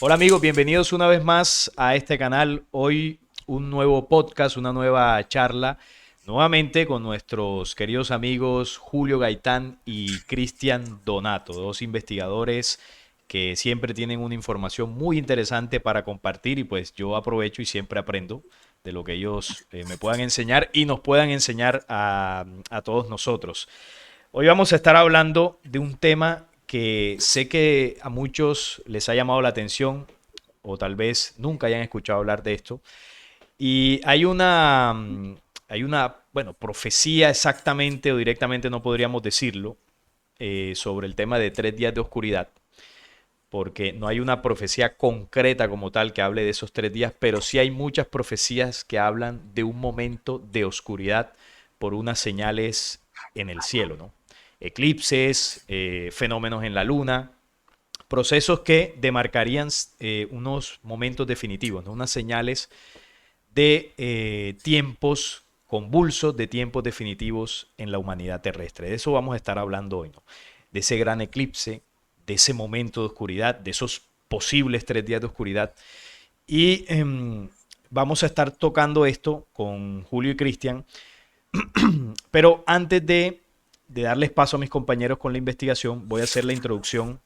Hola amigos, bienvenidos una vez más a este canal. Hoy un nuevo podcast, una nueva charla, nuevamente con nuestros queridos amigos Julio Gaitán y Cristian Donato, dos investigadores que siempre tienen una información muy interesante para compartir y pues yo aprovecho y siempre aprendo de lo que ellos me puedan enseñar y nos puedan enseñar a todos nosotros. Hoy vamos a estar hablando de un tema que sé que a muchos les ha llamado la atención o tal vez nunca hayan escuchado hablar de esto. Y hay una, bueno, profecía exactamente o directamente no podríamos decirlo sobre el tema de 3 días de oscuridad, porque no hay una profecía concreta como tal que hable de esos 3 días, pero sí hay muchas profecías que hablan de un momento de oscuridad por unas señales en el cielo, ¿no? Eclipses, fenómenos en la luna, procesos que demarcarían unos momentos definitivos, ¿no? Unas señales de tiempos convulsos, de tiempos definitivos en la humanidad terrestre. De eso vamos a estar hablando hoy, ¿no? De ese gran eclipse, de ese momento de oscuridad, de esos posibles 3 días de oscuridad. Y vamos a estar tocando esto con Julio y Cristian, pero antes de darles paso a mis compañeros con la investigación, voy a hacer la introducción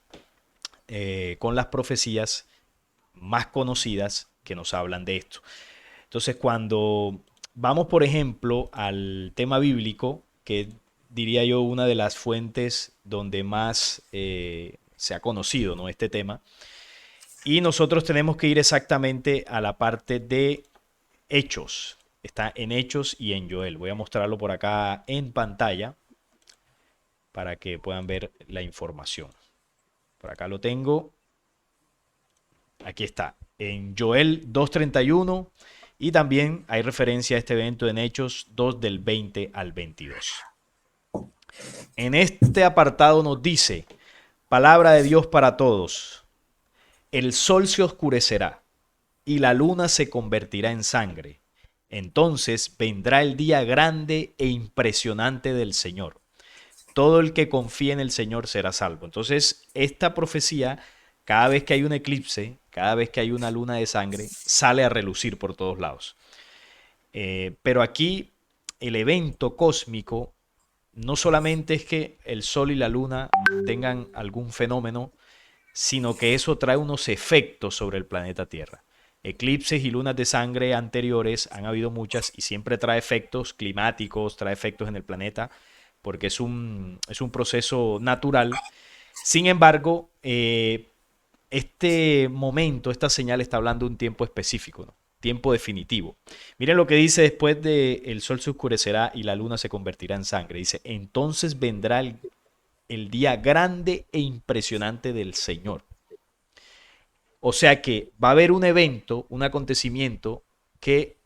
con las profecías más conocidas que nos hablan de esto. Entonces, cuando vamos, por ejemplo, al tema bíblico, que diría yo una de las fuentes donde más se ha conocido, ¿no?, este tema, y nosotros tenemos que ir exactamente a la parte de Hechos. Está en Hechos y en Joel. Voy a mostrarlo por acá en pantalla para que puedan ver la información. Por acá lo tengo. Aquí está. En Joel 2:31 y también hay referencia a este evento en Hechos 2 del 20 al 22. En este apartado nos dice, palabra de Dios para todos, el sol se oscurecerá y la luna se convertirá en sangre. Entonces vendrá el día grande e impresionante del Señor. Todo el que confíe en el Señor será salvo. Entonces, esta profecía, cada vez que hay un eclipse, cada vez que hay una luna de sangre, sale a relucir por todos lados. Pero aquí el evento cósmico no solamente es que el Sol y la Luna tengan algún fenómeno, sino que eso trae unos efectos sobre el planeta Tierra. Eclipses y lunas de sangre anteriores han habido muchas y siempre trae efectos climáticos, trae efectos en el planeta, porque es un proceso natural. Sin embargo, este momento, esta señal está hablando de un tiempo específico, ¿no? Tiempo definitivo. Miren lo que dice después de el sol se oscurecerá y la luna se convertirá en sangre. Dice, entonces vendrá el día grande e impresionante del Señor. O sea que va a haber un evento, un acontecimiento que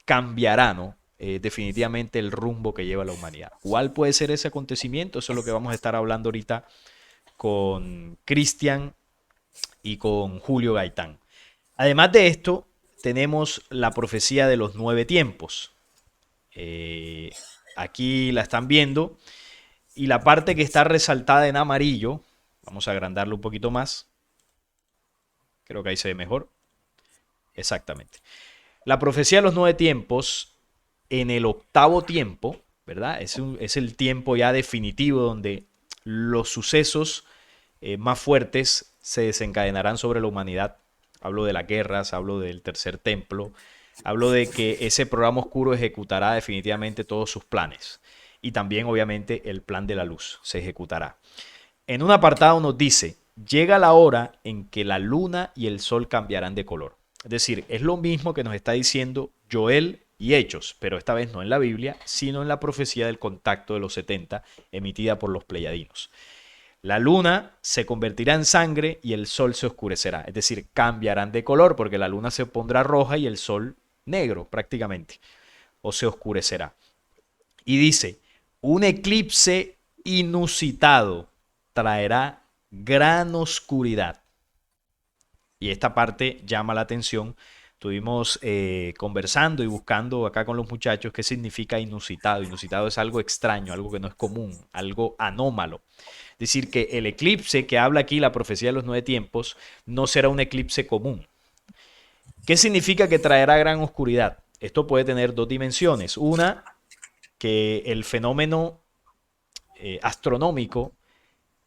cambiará, ¿no? Definitivamente el rumbo que lleva la humanidad. ¿Cuál puede ser ese acontecimiento? Eso es lo que vamos a estar hablando ahorita con Cristian y con Julio Gaitán. Además de esto, tenemos la profecía de los 9 tiempos. Eh, Aquí la están viendo. Y la parte que está resaltada en amarillo, vamos a agrandarlo un poquito más. Creo que ahí se ve mejor. Exactamente. La profecía de los 9 tiempos, en el octavo tiempo, ¿verdad? Es el tiempo ya definitivo donde los sucesos más fuertes se desencadenarán sobre la humanidad. Hablo de las guerras, hablo del tercer templo, hablo de que ese programa oscuro ejecutará definitivamente todos sus planes. Y también, obviamente, el plan de la luz se ejecutará. En un apartado nos dice, llega la hora en que la luna y el sol cambiarán de color. Es decir, es lo mismo que nos está diciendo Joel y Hechos, pero esta vez no en la Biblia, sino en la profecía del contacto de los 70 emitida por los pleyadinos. La luna se convertirá en sangre y el sol se oscurecerá. Es decir, cambiarán de color porque la luna se pondrá roja y el sol negro prácticamente. O se oscurecerá. Y dice, un eclipse inusitado traerá gran oscuridad. Y esta parte llama la atención Estuvimos conversando y buscando acá con los muchachos qué significa inusitado. Inusitado es algo extraño, algo que no es común, algo anómalo. Es decir, que el eclipse que habla aquí la profecía de los 9 tiempos no será un eclipse común. ¿Qué significa que traerá gran oscuridad? Esto puede tener dos dimensiones. Una, que el fenómeno astronómico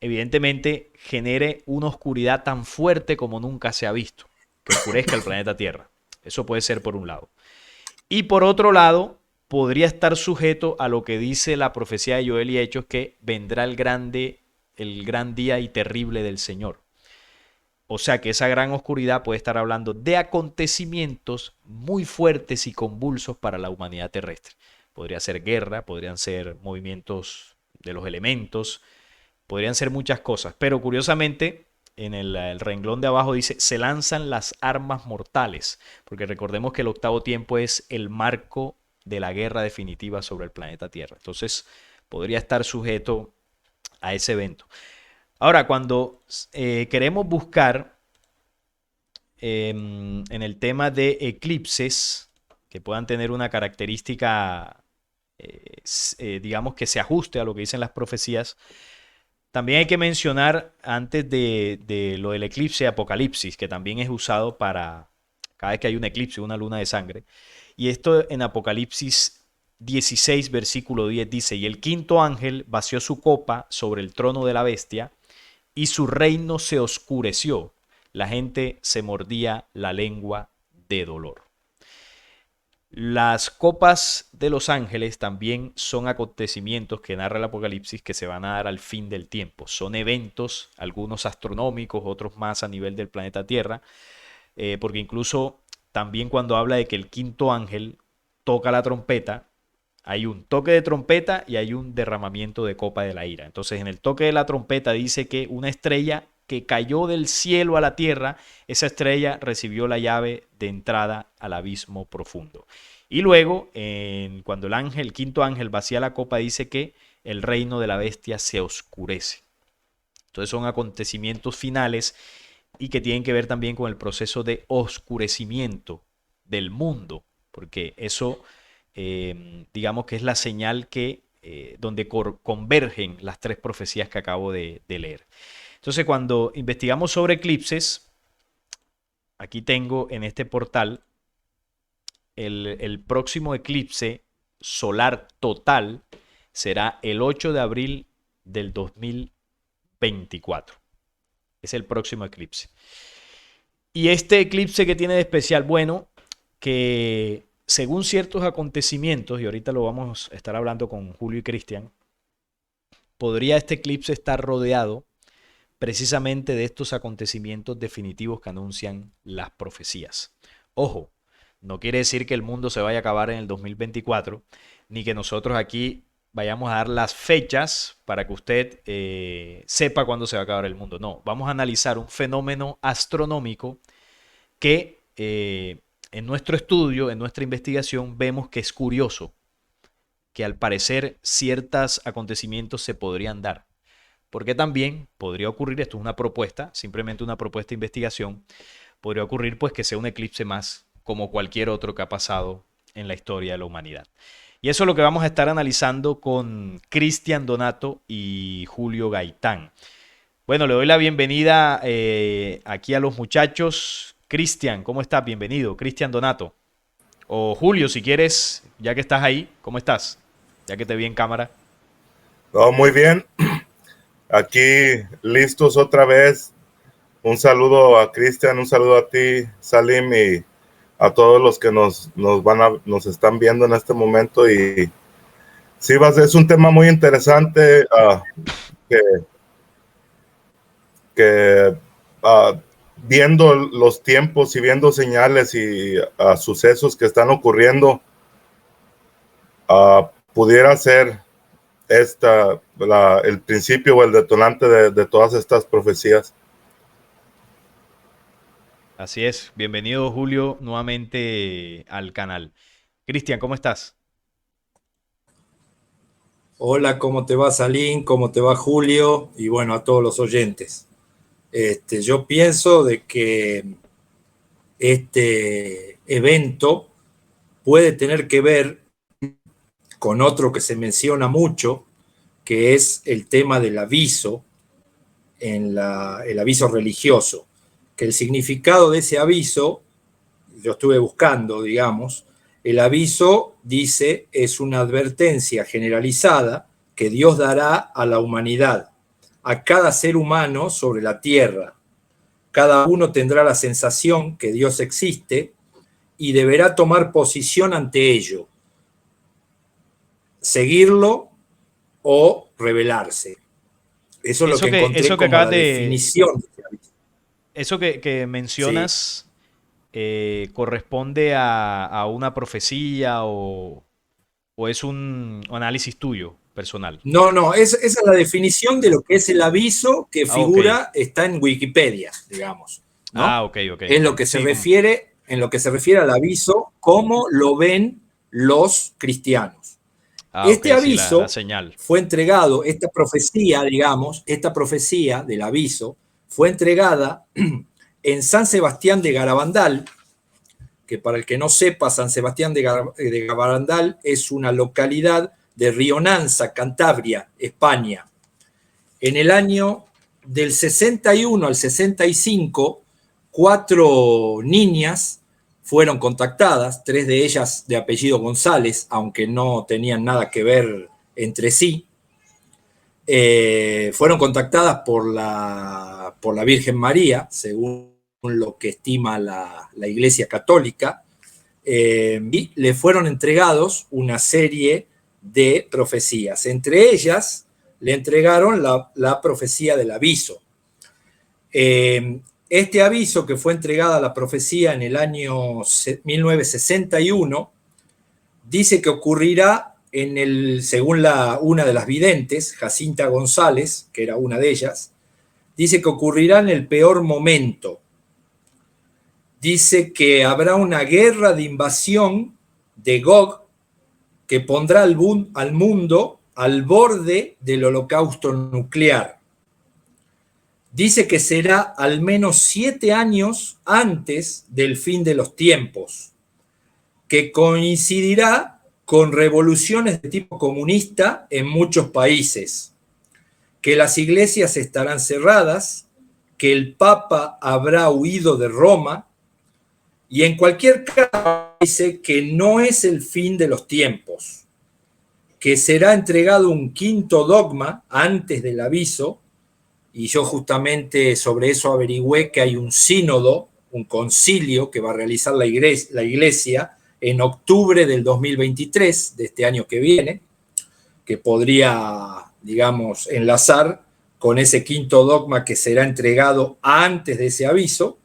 evidentemente genere una oscuridad tan fuerte como nunca se ha visto, que oscurezca el planeta Tierra. Eso puede ser por un lado. Y por otro lado, podría estar sujeto a lo que dice la profecía de Joel y Hechos, que vendrá el gran día y terrible del Señor. O sea que esa gran oscuridad puede estar hablando de acontecimientos muy fuertes y convulsos para la humanidad terrestre. Podría ser guerra, podrían ser movimientos de los elementos, podrían ser muchas cosas. Pero curiosamente, en el renglón de abajo dice, se lanzan las armas mortales. Porque recordemos que el octavo tiempo es el marco de la guerra definitiva sobre el planeta Tierra. Entonces, podría estar sujeto a ese evento. Ahora, cuando queremos buscar en el tema de eclipses que puedan tener una característica, digamos, que se ajuste a lo que dicen las profecías, también hay que mencionar antes de lo del eclipse Apocalipsis, que también es usado para cada vez que hay un eclipse, una luna de sangre. Y esto en Apocalipsis 16, versículo 10 dice, y el quinto ángel vació su copa sobre el trono de la bestia y su reino se oscureció. La gente se mordía la lengua de dolor. Las copas de los ángeles también son acontecimientos que narra el Apocalipsis que se van a dar al fin del tiempo. Son eventos, algunos astronómicos, otros más a nivel del planeta Tierra, porque incluso también cuando habla de que el quinto ángel toca la trompeta, hay un toque de trompeta y hay un derramamiento de copa de la ira. Entonces, en el toque de la trompeta dice que una estrella que cayó del cielo a la tierra, esa estrella recibió la llave de entrada al abismo profundo. Y luego, cuando el quinto ángel vacía la copa, dice que el reino de la bestia se oscurece. Entonces son acontecimientos finales y que tienen que ver también con el proceso de oscurecimiento del mundo, porque eso digamos que es la señal que donde convergen las tres profecías que acabo de leer. Entonces, cuando investigamos sobre eclipses, aquí tengo en este portal el próximo eclipse solar total será el 8 de abril del 2024. Es el próximo eclipse. Y este eclipse que tiene de especial, bueno, que según ciertos acontecimientos, y ahorita lo vamos a estar hablando con Julio y Cristian, podría este eclipse estar rodeado precisamente de estos acontecimientos definitivos que anuncian las profecías. Ojo, no quiere decir que el mundo se vaya a acabar en el 2024, ni que nosotros aquí vayamos a dar las fechas para que usted sepa cuándo se va a acabar el mundo. No, vamos a analizar un fenómeno astronómico que en nuestro estudio, en nuestra investigación, vemos que es curioso, que al parecer ciertos acontecimientos se podrían dar. Porque también podría ocurrir, esto es una propuesta, simplemente una propuesta de investigación, podría ocurrir pues que sea un eclipse más como cualquier otro que ha pasado en la historia de la humanidad. Y eso es lo que vamos a estar analizando con Cristian Donato y Julio Gaitán. Bueno, le doy la bienvenida aquí a los muchachos. Cristian, ¿cómo estás? Bienvenido. Cristian Donato. O Julio, si quieres, ya que estás ahí, ¿cómo estás? Ya que te vi en cámara. Oh, muy bien, aquí listos otra vez. Un saludo a Cristian, un saludo a ti, Salim, y a todos los que nos están viendo en este momento. Y sí, es un tema muy interesante que, que viendo los tiempos y viendo señales y sucesos que están ocurriendo, pudiera ser el principio o el detonante de todas estas profecías. Así es. Bienvenido, Julio, nuevamente al canal. Cristian, ¿cómo estás? Hola, ¿cómo te va Salín? ¿Cómo te va Julio? Y bueno, a todos los oyentes. Yo pienso de que este evento puede tener que ver con otro que se menciona mucho, que es el tema del aviso, el aviso religioso, que el significado de ese aviso, yo estuve buscando, digamos, el aviso dice es una advertencia generalizada que Dios dará a la humanidad, a cada ser humano sobre la tierra. Cada uno tendrá la sensación que Dios existe y deberá tomar posición ante ello, seguirlo o rebelarse. Eso es lo que encontré Eso que como acabas la de, definición. eso que Sí. mencionas corresponde a una profecía o es un análisis tuyo, personal. No, no, esa es la definición de lo que es el aviso que Ah, ok. figura, está en Wikipedia, digamos, Ah, ¿no? ok, ok. Es lo que se Sí, refiere, en lo que se refiere al aviso, cómo lo ven los cristianos. ah, ok, Este sí, la aviso señal. fue entregado, esta profecía, digamos, esta profecía del aviso fue entregada en San Sebastián de Garabandal, que para el que no sepa, San Sebastián de Garabandal es una localidad de Rionanza, Cantabria, España. En el año del 61 al 65, 4 niñas fueron contactadas, 3 de ellas de apellido González, aunque no tenían nada que ver entre sí. Fueron contactadas por la Virgen María, según lo que estima la Iglesia Católica, y le fueron entregados una serie de profecías. Entre ellas, le entregaron la profecía del aviso. Este aviso, que fue entregada la profecía en el año 1961, dice que ocurrirá según una de las videntes, Jacinta González, que era una de ellas, dice que ocurrirá en el peor momento. Dice que habrá una guerra de invasión de Gog que pondrá al mundo al borde del holocausto nuclear. Dice que será al menos 7 años antes del fin de los tiempos, que coincidirá con revoluciones de tipo comunista en muchos países, que las iglesias estarán cerradas, que el Papa habrá huido de Roma, y en cualquier caso dice que no es el fin de los tiempos, que será entregado un quinto dogma antes del aviso, y yo justamente sobre eso averigüé que hay un sínodo, un concilio que va a realizar la iglesia en octubre del 2023, de este año que viene, que podría, digamos, enlazar con ese quinto dogma que será entregado antes de ese aviso.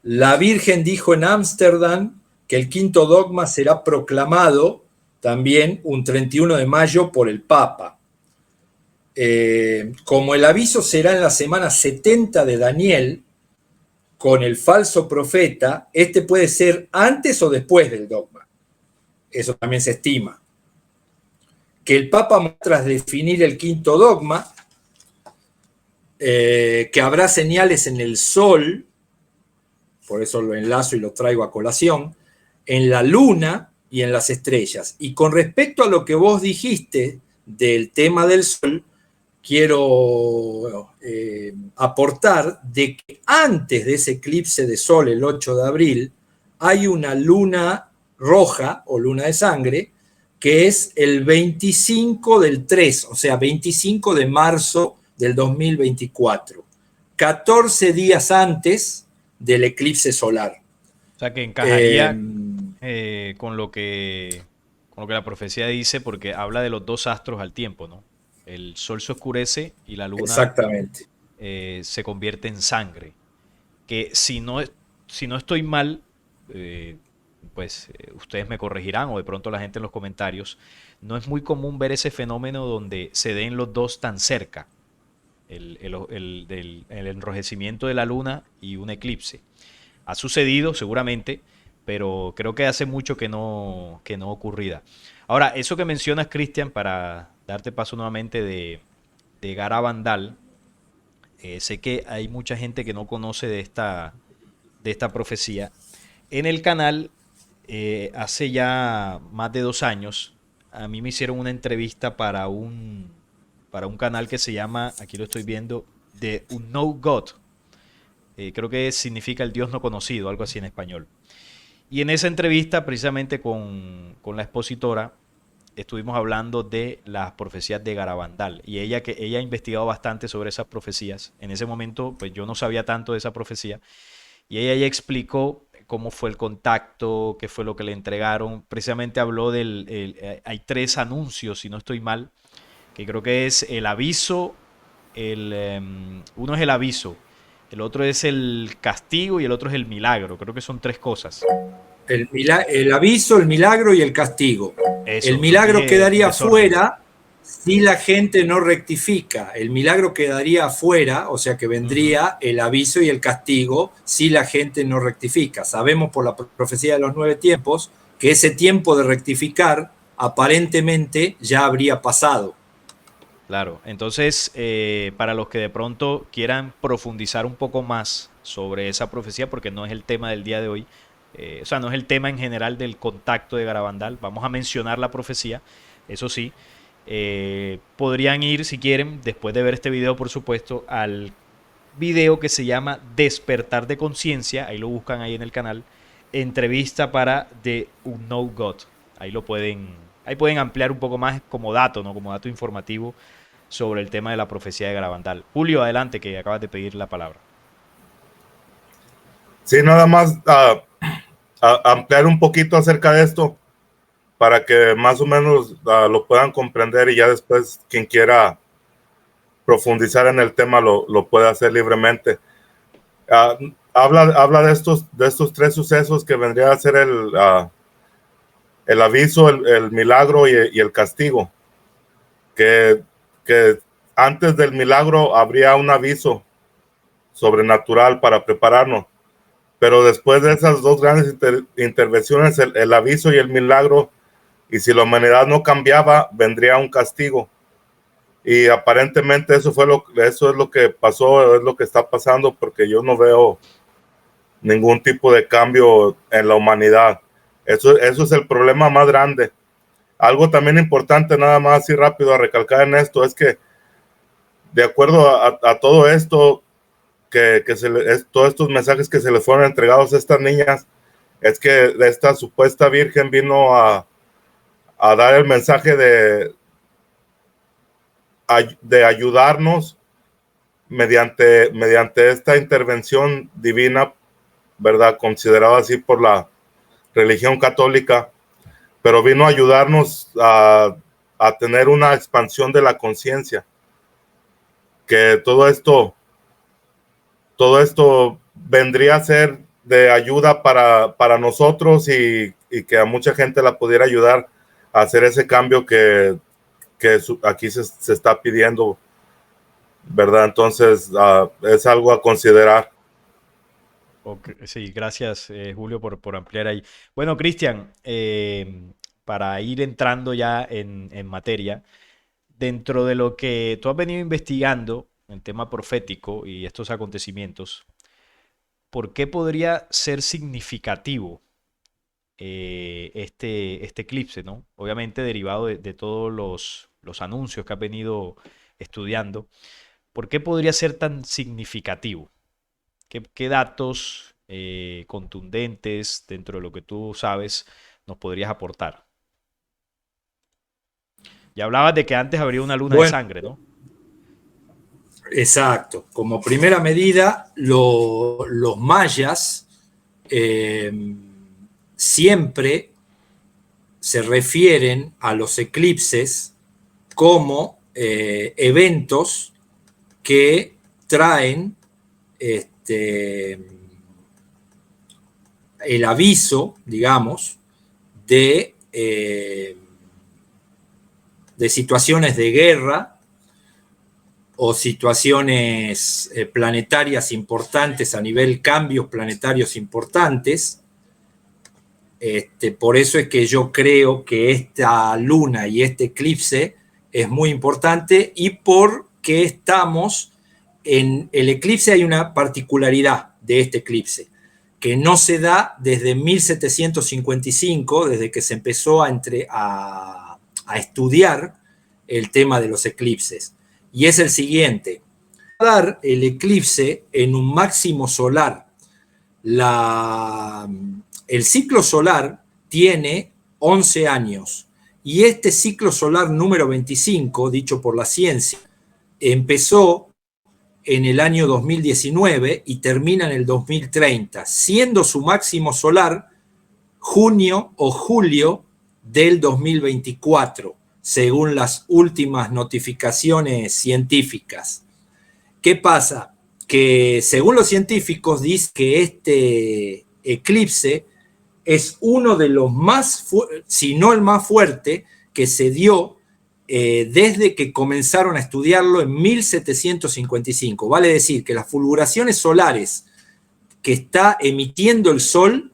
La Virgen dijo en Ámsterdam que el quinto dogma será proclamado también un 31 de mayo por el Papa. Como el aviso será en la semana 70 de Daniel, con el falso profeta, este puede ser antes o después del dogma. Eso también se estima. Que el Papa, tras definir el quinto dogma, que habrá señales en el sol, por eso lo enlazo y lo traigo a colación, en la luna y en las estrellas. Y con respecto a lo que vos dijiste del tema del sol, quiero aportar de que antes de ese eclipse de sol, el 8 de abril, hay una luna roja o luna de sangre, que es el 25 del 3, o sea, 25 de marzo del 2024, 14 días antes del eclipse solar. O sea, que Eh, encajaría con lo que la profecía dice, porque habla de los dos astros al tiempo, ¿no? El sol se oscurece y la luna exactamente. se convierte en sangre. Que si no estoy mal, eh, pues ustedes me corregirán o de pronto la gente en los comentarios, no es muy común ver ese fenómeno donde se den los dos tan cerca, el enrojecimiento de la luna y un eclipse. Ha sucedido seguramente, pero creo que hace mucho que no ocurrida. Ahora, eso que mencionas, Cristian, para darte paso nuevamente de Gara Vandal, sé que hay mucha gente que no conoce de de esta profecía. En el canal, hace ya más de 2 años, a mí me hicieron una entrevista para un canal que se llama, aquí lo estoy viendo, The Unknown God. Creo que significa el Dios no conocido, algo así en español. Y en esa entrevista, precisamente con la expositora, estuvimos hablando de las profecías de Garabandal. Y ella ha investigado bastante sobre esas profecías. En ese momento, pues yo no sabía tanto de esa profecía. Y ella ya explicó cómo fue el contacto, qué fue lo que le entregaron. Precisamente habló hay 3 anuncios, si no estoy mal, que creo que es el aviso, uno es el aviso, el otro es el castigo y el otro es el milagro. Creo que son 3 cosas. El aviso, el milagro y el castigo. Eso, El los milagro dije en quedaría desorden. fuera si la gente no rectifica. El milagro quedaría afuera, o sea que Ujú. vendría el aviso y el castigo si la gente no rectifica. Sabemos por la profecía de los 9 tiempos que ese tiempo de rectificar aparentemente ya habría pasado. Claro, entonces para los que de pronto quieran profundizar un poco más sobre esa profecía, porque no es el tema del día de hoy, o sea, no es el tema en general del contacto de Garabandal, vamos a mencionar la profecía, eso sí, podrían ir si quieren, después de ver este video por supuesto, al video que se llama Despertar de Conciencia, ahí lo buscan ahí en el canal, entrevista para The Unknown God, ahí pueden ampliar un poco más como dato, ¿no? Como dato informativo sobre el tema de la profecía de Garabandal. Julio, adelante, que acabas de pedir la palabra. Sí, nada más ampliar un poquito acerca de esto para que más o menos lo puedan comprender y ya después quien quiera profundizar en el tema lo puede hacer libremente. Habla de estos 3 sucesos que vendría a ser el aviso, el milagro y el castigo. Que, que antes del milagro habría un aviso sobrenatural para prepararnos, pero después de esas 2 grandes intervenciones, el aviso y el milagro, y si la humanidad no cambiaba, vendría un castigo. Y aparentemente eso es lo que pasó, es lo que está pasando, porque yo no veo ningún tipo de cambio en la humanidad. Eso es el problema más grande. Algo también importante, nada más así rápido a recalcar en esto, es que de acuerdo a todo esto, todos estos mensajes que se les fueron entregados a estas niñas, es que esta supuesta virgen vino a dar el mensaje de ayudarnos mediante esta intervención divina, ¿verdad? Considerada así por la religión católica, pero vino a ayudarnos a tener una expansión de la conciencia, que todo esto vendría a ser de ayuda para nosotros y que a mucha gente la pudiera ayudar a hacer ese cambio que aquí se está pidiendo, ¿verdad? Entonces, es algo a considerar. Ok, sí, gracias Julio por ampliar ahí. Bueno, Cristian, para ir entrando ya en materia, dentro de lo que tú has venido investigando, el tema profético y estos acontecimientos, ¿por qué podría ser significativo este eclipse, ¿no? Obviamente derivado de todos los anuncios que has venido estudiando. ¿Por qué podría ser tan significativo? ¿Qué datos contundentes dentro de lo que tú sabes nos podrías aportar? Ya hablabas de que antes habría una luna de Bueno, sangre, ¿no? exacto. Como primera medida, los mayas eh, siempre se refieren a los eclipses como eventos que traen el aviso, digamos, de situaciones de guerra o situaciones planetarias importantes a nivel cambios planetarios importantes. Por eso es que yo creo que esta luna y este eclipse es muy importante y porque estamos en el eclipse hay una particularidad de este eclipse. que no se da desde 1755, desde que se empezó a estudiar el tema de los eclipses. Y es el siguiente: dar el eclipse en un máximo solar. El ciclo solar tiene 11 años y este ciclo solar número 25, dicho por la ciencia, empezó en el año 2019 y termina en el 2030, siendo su máximo solar junio o julio del 2024, según las últimas notificaciones científicas. ¿Qué pasa? Que según los científicos dice que este eclipse es uno de los más, si no el más fuerte, que se dio desde que comenzaron a estudiarlo en 1755. Vale decir que las fulguraciones solares que está emitiendo el Sol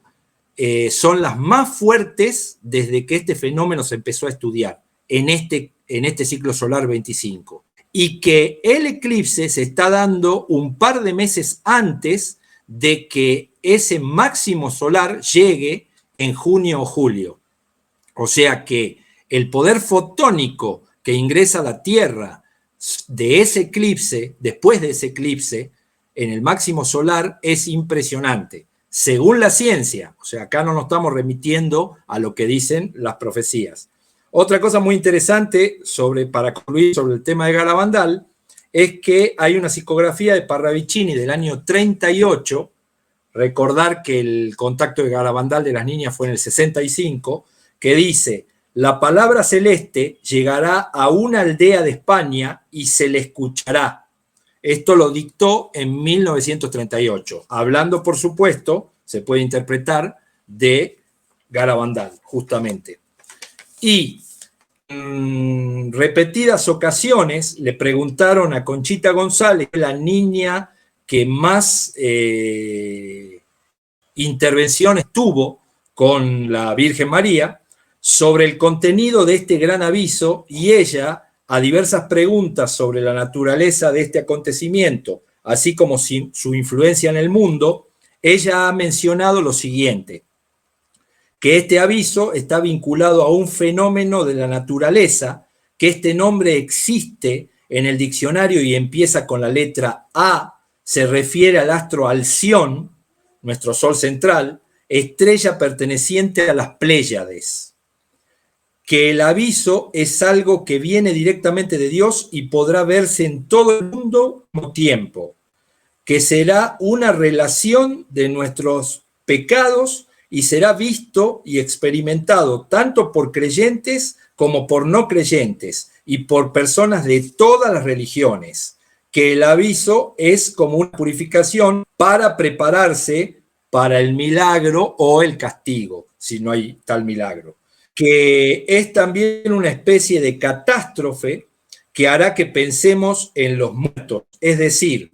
son las más fuertes desde que este fenómeno se empezó a estudiar en este ciclo solar 25. Y que el eclipse se está dando un par de meses antes de que ese máximo solar llegue en junio o julio. O sea que el poder fotónico que ingresa a la Tierra de ese eclipse, después de ese eclipse, en el máximo solar es impresionante, según la ciencia. O sea, acá no nos estamos remitiendo a lo que dicen las profecías. Otra cosa muy interesante para concluir sobre el tema de Garabandal es que hay una psicografía de Parravicini del año 38. Recordar que el contacto de Garabandal de las niñas fue en el 65, que dice: la palabra celeste llegará a una aldea de España y se le escuchará. Esto lo dictó en 1938, hablando, por supuesto, se puede interpretar, de Garabandal, justamente. Y en repetidas ocasiones le preguntaron a Conchita González, la niña que más intervenciones tuvo con la Virgen María, sobre el contenido de este gran aviso, y ella, a diversas preguntas sobre la naturaleza de este acontecimiento, así como su influencia en el mundo, ella ha mencionado lo siguiente: que este aviso está vinculado a un fenómeno de la naturaleza, que este nombre existe en el diccionario y empieza con la letra A, se refiere al astro Alción, nuestro sol central, estrella perteneciente a las Pléyades. Que el aviso es algo que viene directamente de Dios y podrá verse en todo el mundo al mismo tiempo. Que será una relación de nuestros pecados y será visto y experimentado tanto por creyentes como por no creyentes y por personas de todas las religiones. Que el aviso es como una purificación para prepararse para el milagro o el castigo, si no hay tal milagro. Que es también una especie de catástrofe que hará que pensemos en los muertos, es decir,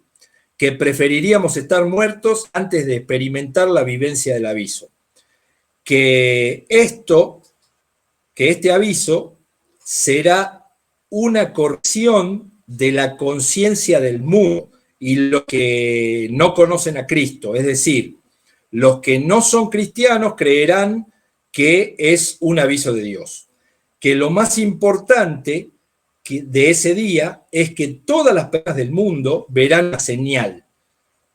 que preferiríamos estar muertos antes de experimentar la vivencia del aviso. Que este aviso será una corrección de la conciencia del mundo y los que no conocen a Cristo, es decir, los que no son cristianos creerán que es un aviso de Dios. Que lo más importante de ese día es que todas las personas del mundo verán la señal,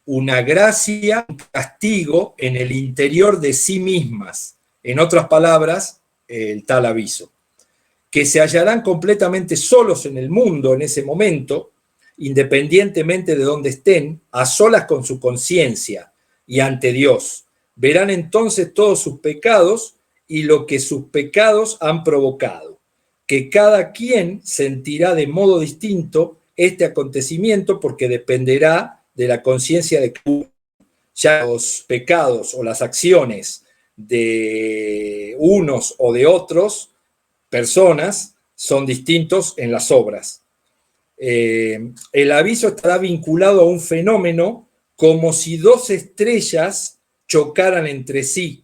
una gracia, un castigo en el interior de sí mismas. En otras palabras, el tal aviso. Que se hallarán completamente solos en el mundo en ese momento, independientemente de dónde estén, a solas con su conciencia y ante Dios. Verán entonces todos sus pecados y lo que sus pecados han provocado, que cada quien sentirá de modo distinto este acontecimiento porque dependerá de la conciencia de cada uno. Ya los pecados o las acciones de unos o de otros personas son distintos en las obras. El aviso estará vinculado a un fenómeno como si dos estrellas chocaran entre sí,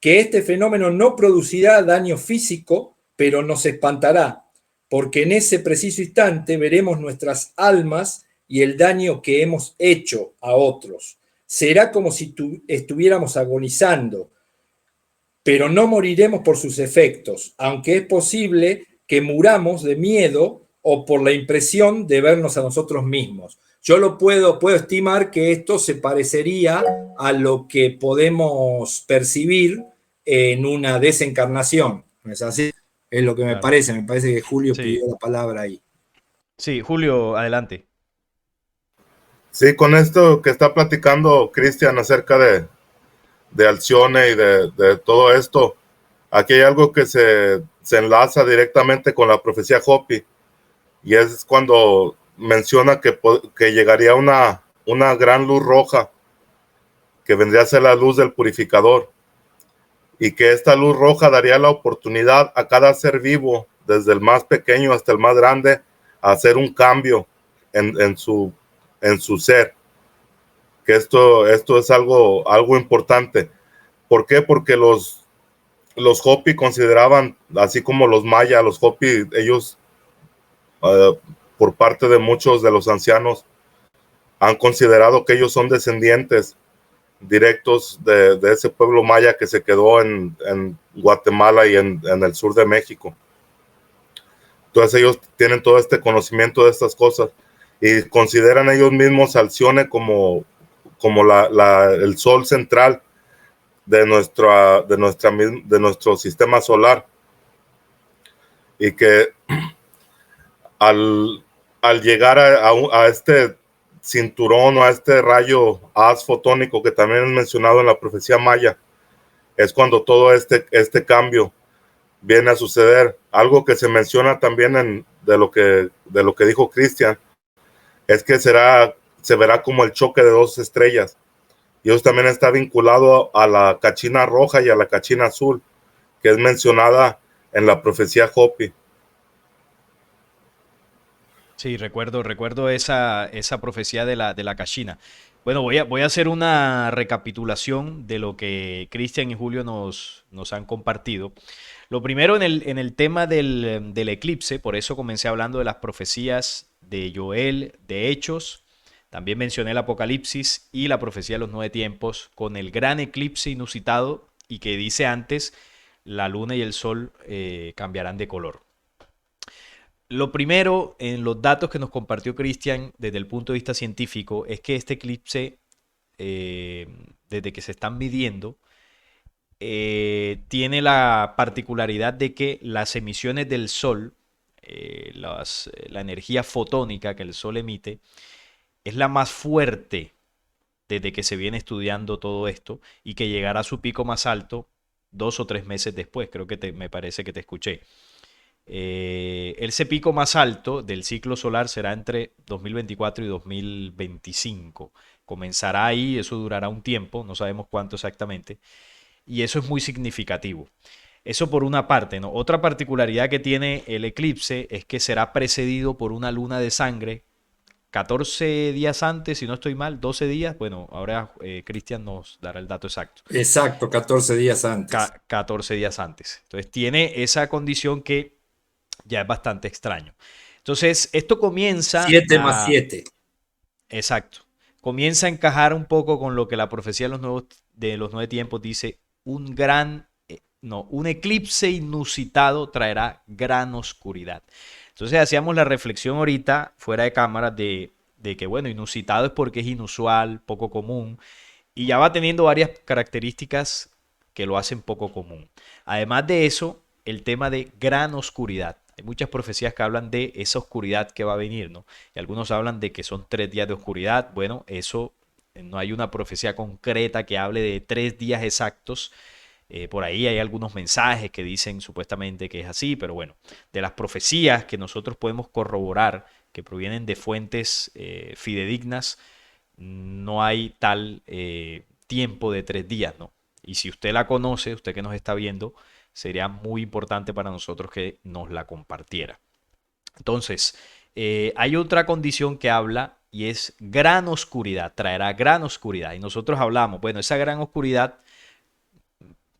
que este fenómeno no producirá daño físico, pero nos espantará, porque en ese preciso instante veremos nuestras almas y el daño que hemos hecho a otros. será como si estuviéramos agonizando, pero no moriremos por sus efectos, aunque es posible que muramos de miedo o por la impresión de vernos a nosotros mismos. Yo puedo estimar que esto se parecería a lo que podemos percibir en una desencarnación. ¿No es así? Es lo que me Claro. parece. Me parece que Julio Sí, pidió la palabra ahí. sí, Julio, adelante. Sí, con esto que está platicando Cristian acerca de Alcione y de todo esto, aquí hay algo que se enlaza directamente con la profecía Hopi, y es cuando menciona que llegaría una gran luz roja, que vendría a ser la luz del purificador, y que esta luz roja daría la oportunidad a cada ser vivo, desde el más pequeño hasta el más grande, a hacer un cambio en su ser. Que esto es algo importante. ¿Por qué? Porque los Hopi consideraban, así como los Maya, los Hopi, ellos, por parte de muchos de los ancianos, han considerado que ellos son descendientes directos de ese pueblo maya que se quedó en Guatemala y en el sur de México. Entonces ellos tienen todo este conocimiento de estas cosas y consideran ellos mismos Alcione como el sol central de nuestro sistema solar, y que al llegar a este cinturón o a este rayo haz fotónico que también es mencionado en la profecía maya, es cuando todo este cambio viene a suceder. Algo que se menciona también de lo que dijo Cristian, es que se verá como el choque de dos estrellas, y eso también está vinculado a la cachina roja y a la cachina azul, que es mencionada en la profecía Hopi. Sí, recuerdo esa profecía de la Kashina. Bueno, voy a hacer una recapitulación de lo que Cristian y Julio nos han compartido. Lo primero en el tema del eclipse, por eso comencé hablando de las profecías de Joel, de Hechos. También mencioné el Apocalipsis y la profecía de los nueve tiempos con el gran eclipse inusitado y que dice antes, la luna y el sol cambiarán de color. Lo primero, en los datos que nos compartió Cristian desde el punto de vista científico, es que este eclipse, eh, desde que se están midiendo, tiene la particularidad de que las emisiones del Sol, la energía fotónica que el Sol emite, es la más fuerte desde que se viene estudiando todo esto y que llegará a su pico más alto 2 o 3 meses después, creo que me parece que te escuché. Ese pico más alto del ciclo solar será entre 2024 y 2025. Comenzará ahí, eso durará un tiempo, no sabemos cuánto exactamente, y eso es muy significativo. Eso por una parte, ¿no? Otra particularidad que tiene el eclipse es que será precedido por una luna de sangre 14 días antes, si no estoy mal, 12 días. Bueno, ahora Cristian nos dará el dato exacto. Exacto, 14 días antes. 14 días antes. Entonces tiene esa condición que ya es bastante extraño. Entonces, esto comienza 7 más a... 7. Exacto. Comienza a encajar un poco con lo que la profecía de los nueve tiempos dice, un gran, no, un eclipse inusitado traerá gran oscuridad. Entonces hacíamos la reflexión ahorita, fuera de cámara, de que, bueno, inusitado es porque es inusual, poco común, y ya va teniendo varias características que lo hacen poco común. Además de eso, el tema de gran oscuridad. Hay muchas profecías que hablan de esa oscuridad que va a venir, ¿no? Y algunos hablan de que son 3 días de oscuridad. Bueno, eso no hay una profecía concreta que hable de 3 días exactos. Por ahí hay algunos mensajes que dicen supuestamente que es así, pero bueno, de las profecías que nosotros podemos corroborar, que provienen de fuentes fidedignas, no hay tal tiempo de 3 días, ¿no? Y si usted la conoce, usted que nos está viendo, sería muy importante para nosotros que nos la compartiera. Entonces, hay otra condición que habla y es gran oscuridad, traerá gran oscuridad. Y nosotros hablamos, bueno, esa gran oscuridad,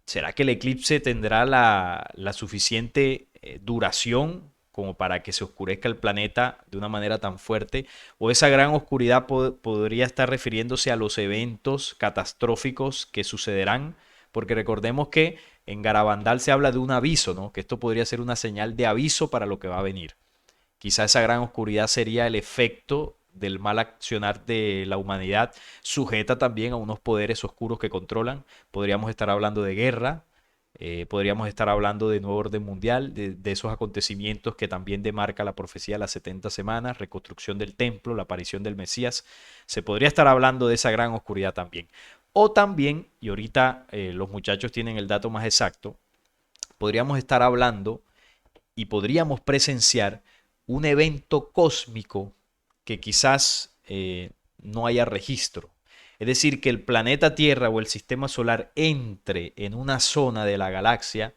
¿será que el eclipse tendrá la suficiente duración como para que se oscurezca el planeta de una manera tan fuerte, o esa gran oscuridad podría estar refiriéndose a los eventos catastróficos que sucederán, porque recordemos que en Garabandal se habla de un aviso, ¿no? Que esto podría ser una señal de aviso para lo que va a venir. Quizá esa gran oscuridad sería el efecto del mal accionar de la humanidad, sujeta también a unos poderes oscuros que controlan. Podríamos estar hablando de guerra, podríamos estar hablando de nuevo orden mundial, de esos acontecimientos que también demarca la profecía de las 70 semanas, reconstrucción del templo, la aparición del Mesías. Se podría estar hablando de esa gran oscuridad también. O también, y ahorita los muchachos tienen el dato más exacto, podríamos estar hablando y podríamos presenciar un evento cósmico que quizás no haya registro. Es decir, que el planeta Tierra o el sistema solar entre en una zona de la galaxia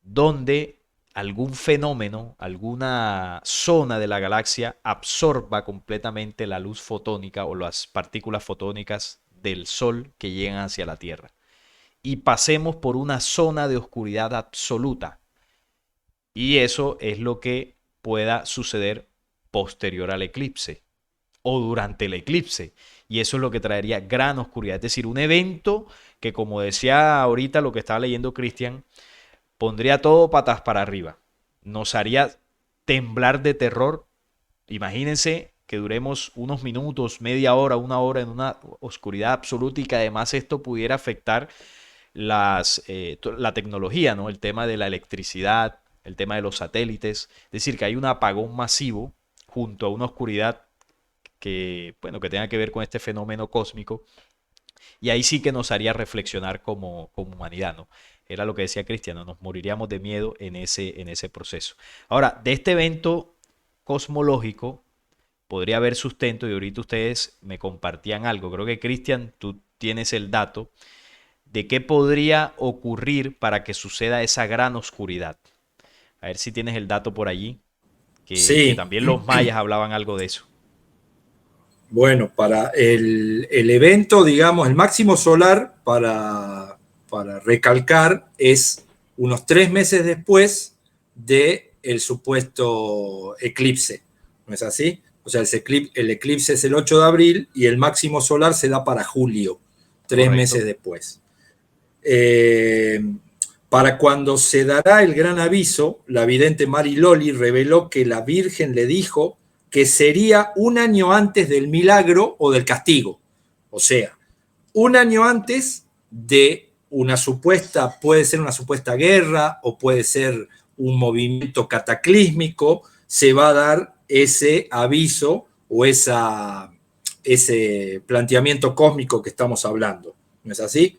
donde algún fenómeno, alguna zona de la galaxia absorba completamente la luz fotónica o las partículas fotónicas del Sol que llegan hacia la Tierra. Y pasemos por una zona de oscuridad absoluta. Y eso es lo que pueda suceder posterior al eclipse o durante el eclipse. Y eso es lo que traería gran oscuridad. Es decir, un evento que, como decía ahorita lo que estaba leyendo Cristian, pondría todo patas para arriba. Nos haría temblar de terror. Imagínense que duremos unos minutos, media hora, una hora en una oscuridad absoluta y que además esto pudiera afectar la tecnología, ¿no? El tema de la electricidad, el tema de los satélites. Es decir, que hay un apagón masivo junto a una oscuridad que, bueno, que tenga que ver con este fenómeno cósmico. Y ahí sí que nos haría reflexionar como humanidad, ¿no? Era lo que decía Cristiano, nos moriríamos de miedo en ese proceso. Ahora, de este evento cosmológico podría haber sustento y ahorita ustedes me compartían algo. Creo que Cristian, tú tienes el dato de qué podría ocurrir para que suceda esa gran oscuridad. A ver si tienes el dato por allí, que Sí, también los mayas hablaban algo de eso. bueno, para el evento, digamos, el máximo solar, para recalcar, es unos 3 meses después del supuesto eclipse. ¿No es así? O sea, el eclipse es el 8 de abril y el máximo solar se da para julio, 3 meses Correcto. después. Para cuando se dará el gran aviso, la vidente Mari Loli reveló que la Virgen le dijo que sería un año antes del milagro o del castigo. O sea, un año antes de una supuesta, puede ser una supuesta guerra o puede ser un movimiento cataclísmico, se va a dar ese aviso o ese planteamiento cósmico que estamos hablando. ¿No es así?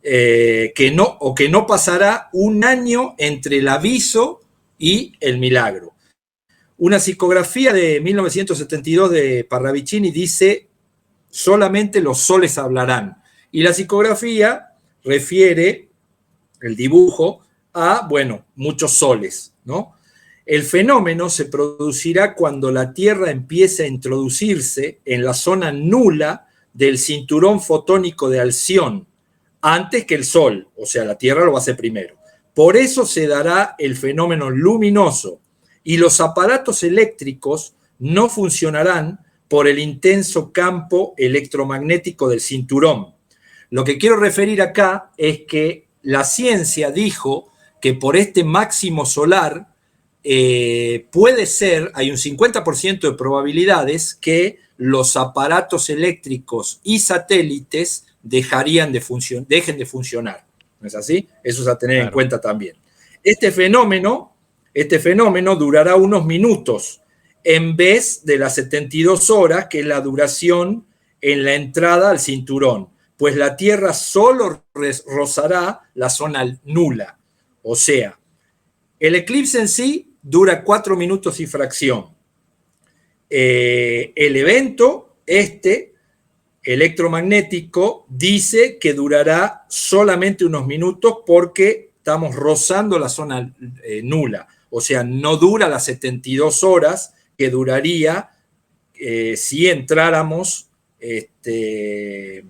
Que no pasará un año entre el aviso y el milagro. Una psicografía de 1972 de Parravicini dice: solamente los soles hablarán. Y la psicografía refiere, el dibujo, a, bueno, muchos soles, ¿no? El fenómeno se producirá cuando la Tierra empiece a introducirse en la zona nula del cinturón fotónico de Alción, antes que el Sol, o sea, la Tierra lo va a hacer primero. Por eso se dará el fenómeno luminoso y los aparatos eléctricos no funcionarán por el intenso campo electromagnético del cinturón. Lo que quiero referir acá es que la ciencia dijo que por este máximo solar puede ser, hay un 50% de probabilidades que los aparatos eléctricos y satélites dejen de funcionar. ¿No es así? Eso es a tener en cuenta también. Este fenómeno durará unos minutos en vez de las 72 horas, que es la duración en la entrada al cinturón, pues la Tierra solo rozará la zona nula. O sea, el eclipse en sí dura 4 minutos y fracción. El evento, electromagnético, dice que durará solamente unos minutos porque estamos rozando la zona nula. O sea, no dura las 72 horas que duraría si entráramos De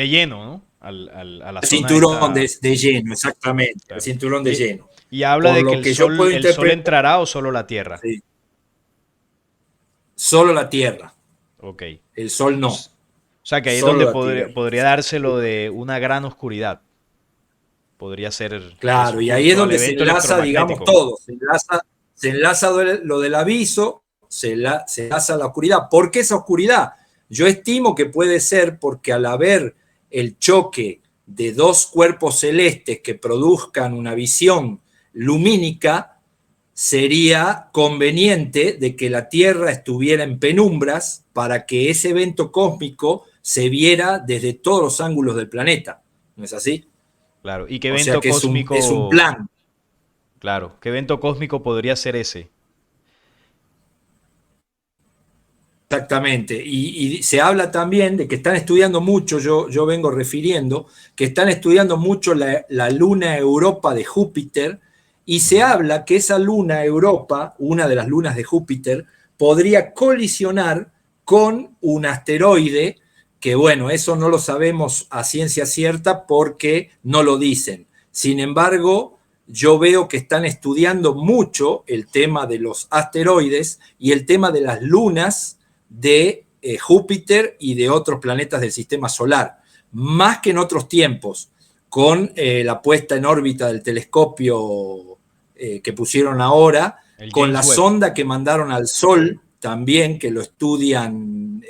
lleno, ¿no? A la zona cinturón esta. de lleno, exactamente, Claro. el cinturón de lleno. Y habla Por de que lo que yo puedo el sol interpretar, entrará o solo la Tierra. sí, solo la Tierra, Ok. el Sol O no, s- o sea que ahí es solo donde la Tierra. podría darse lo de una gran oscuridad. Podría ser Claro, eso, y ahí es junto al donde se evento enlaza, digamos, electromagnético. todo. Se enlaza lo del aviso, se enlaza la oscuridad. ¿Por qué esa oscuridad? Yo estimo que puede ser porque al haber el choque de dos cuerpos celestes que produzcan una visión lumínica, sería conveniente de que la Tierra estuviera en penumbras para que ese evento cósmico se viera desde todos los ángulos del planeta. ¿No es así? Claro. ¿Y qué O sea evento que es un cósmico? plan. Claro. ¿Qué evento cósmico podría ser ese? Exactamente. Y se habla también de que están estudiando mucho, yo vengo refiriendo, que están estudiando mucho la luna Europa de Júpiter, y se Ujú. habla que esa luna Europa, una de las lunas de Júpiter, podría colisionar con un asteroide, que bueno, eso no lo sabemos a ciencia cierta porque no lo dicen. Sin embargo, yo veo que están estudiando mucho el tema de los asteroides y el tema de las lunas de Júpiter y de otros planetas del sistema solar, más que en otros tiempos, con la puesta en órbita del telescopio que pusieron ahora, El con James la Webb. sonda que mandaron al Sol también, que lo estudian,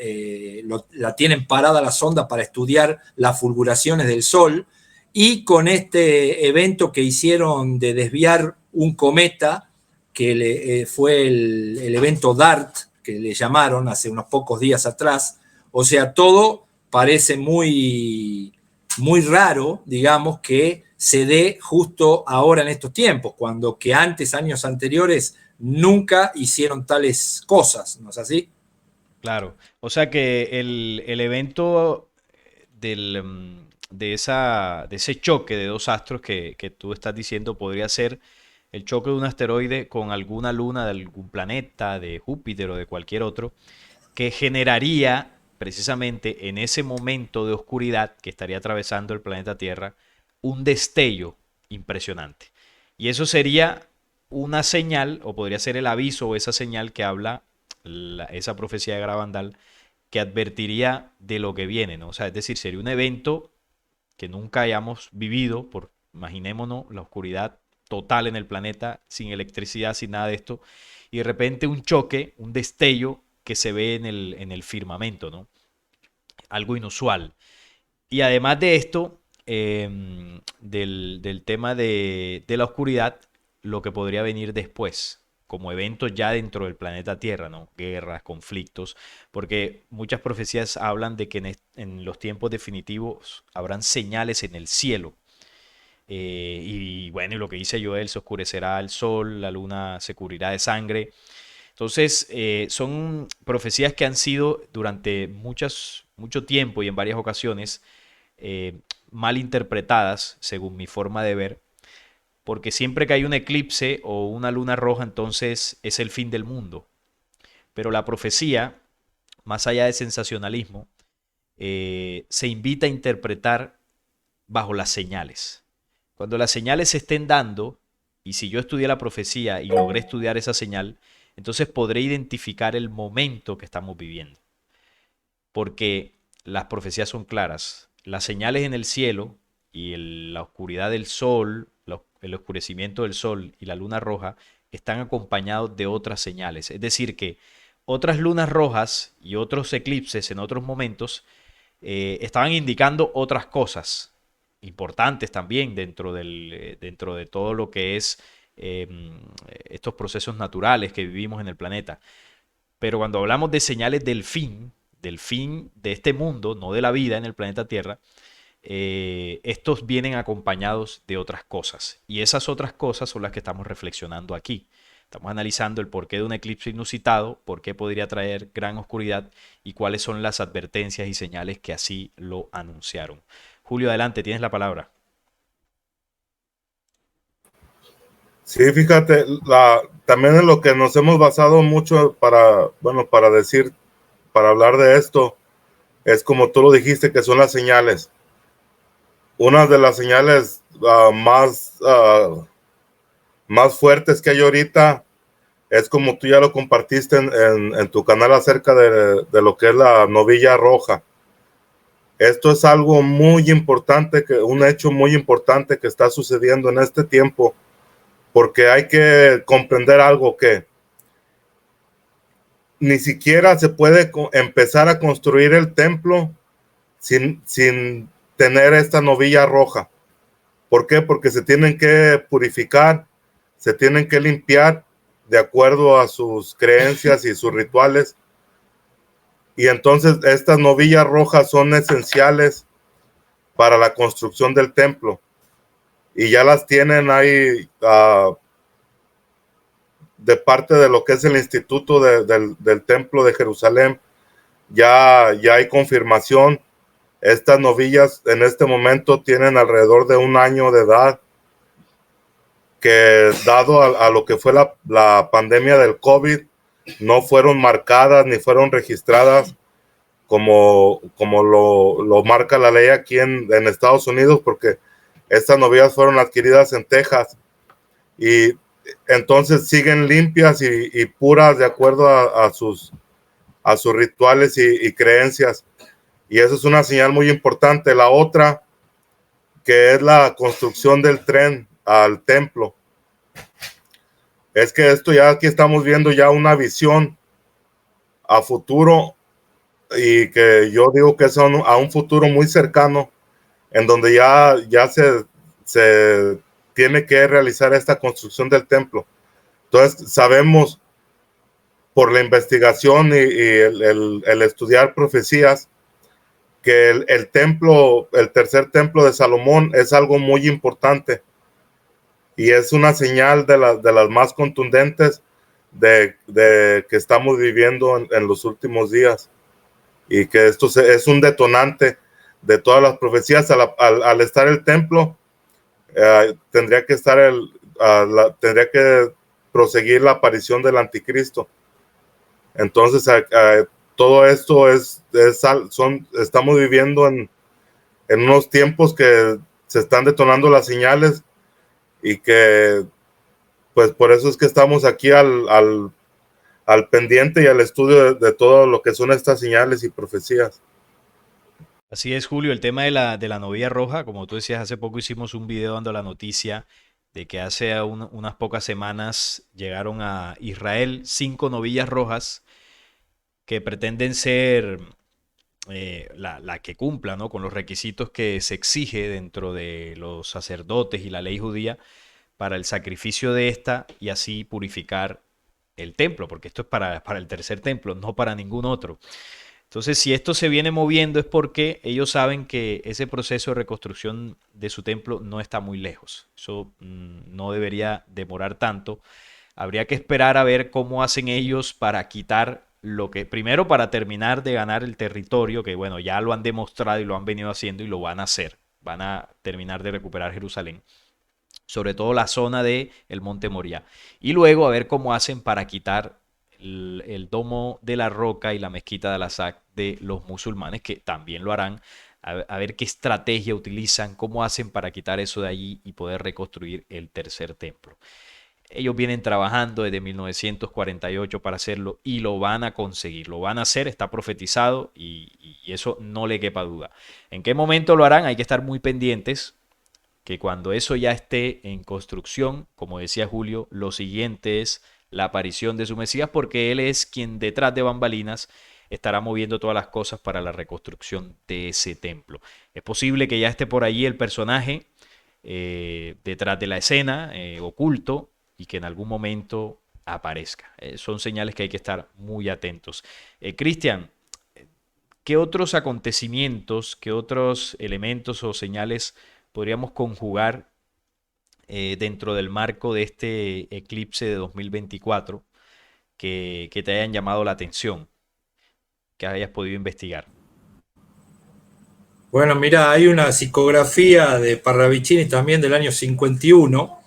la tienen parada la sonda para estudiar las fulguraciones del Sol, y con este evento que hicieron de desviar un cometa, que fue el evento DART, que le llamaron hace unos pocos días atrás. O sea, todo parece muy raro, digamos, que se dé justo ahora en estos tiempos, cuando que antes, años anteriores, nunca hicieron tales cosas, ¿no es así? Claro. O sea que el evento de ese choque de dos astros que tú estás diciendo podría ser el choque de un asteroide con alguna luna de algún planeta, de Júpiter o de cualquier otro, que generaría precisamente en ese momento de oscuridad que estaría atravesando el planeta Tierra un destello impresionante. Y eso sería una señal, o podría ser el aviso o esa señal que habla esa profecía de Gravandal, que advertiría de lo que viene, ¿no? O sea, es decir, sería un evento que nunca hayamos vivido, imaginémonos la oscuridad total en el planeta, sin electricidad, sin nada de esto, y de repente un choque, un destello que se ve en el firmamento, ¿no? Algo inusual. Y además de esto, del tema de la oscuridad, lo que podría venir después, como eventos ya dentro del planeta Tierra, ¿no? Guerras, conflictos, porque muchas profecías hablan de que en los tiempos definitivos habrán señales en el cielo. Y bueno, y lo que dice Joel, se oscurecerá el sol, la luna se cubrirá de sangre. Entonces, son profecías que han sido durante mucho tiempo y en varias ocasiones eh, mal interpretadas, según mi forma de ver, porque siempre que hay un eclipse o una luna roja, entonces es el fin del mundo. Pero la profecía, más allá de sensacionalismo, se invita a interpretar bajo las señales. Cuando las señales se estén dando, y si yo estudié la profecía y logré estudiar esa señal, entonces podré identificar el momento que estamos viviendo. Porque las profecías son claras. Las señales en el cielo y la oscuridad del sol, el oscurecimiento del sol y la luna roja están acompañados de otras señales. Es decir, que otras lunas rojas y otros eclipses en otros momentos estaban indicando otras cosas importantes también dentro de todo lo que es eh, estos procesos naturales que vivimos en el planeta. Pero cuando hablamos de señales del fin de este mundo, no de la vida en el planeta Tierra, estos vienen acompañados de otras cosas. Y esas otras cosas son las que estamos reflexionando aquí. Estamos analizando el porqué de un eclipse inusitado, por qué podría traer gran oscuridad y cuáles son las advertencias y señales que así lo anunciaron. Julio, adelante, tienes la palabra. Sí, fíjate, también en lo que nos hemos basado mucho para, bueno, para decir, para hablar de esto, es como tú lo dijiste, que son las señales. Una de las señales más más fuertes que hay ahorita es como tú ya lo compartiste en tu canal acerca de lo que es la novilla roja. Esto es algo muy importante, un hecho muy importante que está sucediendo en este tiempo, porque hay que comprender algo que ni siquiera se puede empezar a construir el templo sin tener esta novilla roja. ¿Por qué? Porque se tienen que purificar, se tienen que limpiar de acuerdo a sus creencias y sus rituales. Y entonces estas novillas rojas son esenciales para la construcción del templo. Y ya las tienen ahí de parte de lo que es el Instituto del Templo de Jerusalén. Ya hay confirmación. Estas novillas en este momento tienen alrededor de 1 año de edad, que dado a lo que fue la pandemia del COVID, no fueron marcadas ni fueron registradas como lo marca la ley aquí en Estados Unidos, porque estas novillas fueron adquiridas en Texas y entonces siguen limpias y puras de acuerdo a sus rituales y creencias. Y eso es una señal muy importante. La otra, que es la construcción del tren al templo, es que esto ya aquí estamos viendo ya una visión a futuro, y que yo digo que es a un futuro muy cercano, en donde ya se tiene que realizar esta construcción del templo. Entonces sabemos por la investigación y el estudiar profecías que el templo, el tercer templo de Salomón, es algo muy importante y es una señal de las más contundentes de que estamos viviendo en los últimos días, y que esto es un detonante de todas las profecías. Al estar el templo, tendría que proseguir la aparición del anticristo. Entonces todo esto estamos viviendo en unos tiempos que se están detonando las señales, y que pues por eso es que estamos aquí al pendiente y al estudio de todo lo que son estas señales y profecías. Así es, Julio, el tema de la novilla roja, como tú decías, hace poco hicimos un video dando la noticia de que hace unas pocas semanas llegaron a Israel 5 novillas rojas que pretenden ser la que cumpla, ¿no?, con los requisitos que se exige dentro de los sacerdotes y la ley judía para el sacrificio de esta, y así purificar el templo, porque esto es para el tercer templo, no para ningún otro. Entonces, si esto se viene moviendo es porque ellos saben que ese proceso de reconstrucción de su templo no está muy lejos. Eso no debería demorar tanto. Habría que esperar a ver cómo hacen ellos para quitar lo que, primero, para terminar de ganar el territorio, que bueno, ya lo han demostrado y lo han venido haciendo y lo van a hacer. Van a terminar de recuperar Jerusalén, sobre todo la zona de el Monte Moriah. Y luego a ver cómo hacen para quitar el domo de la roca y la mezquita de Al-Aqsa de los musulmanes, que también lo harán. A ver qué estrategia utilizan, cómo hacen para quitar eso de allí y poder reconstruir el tercer templo. Ellos vienen trabajando desde 1948 para hacerlo y lo van a conseguir, lo van a hacer, está profetizado y eso no le quepa duda. ¿En qué momento lo harán? Hay que estar muy pendientes, que cuando eso ya esté en construcción, como decía Julio, lo siguiente es la aparición de su Mesías, porque él es quien detrás de bambalinas estará moviendo todas las cosas para la reconstrucción de ese templo. Es posible que ya esté por allí el personaje detrás de la escena, oculto, y que en algún momento aparezca. Son señales que hay que estar muy atentos. Cristian, ¿qué otros acontecimientos, qué otros elementos o señales podríamos conjugar dentro del marco de este eclipse de 2024 que te hayan llamado la atención, que hayas podido investigar? Bueno, mira, hay una psicografía de Parravicini también del año 51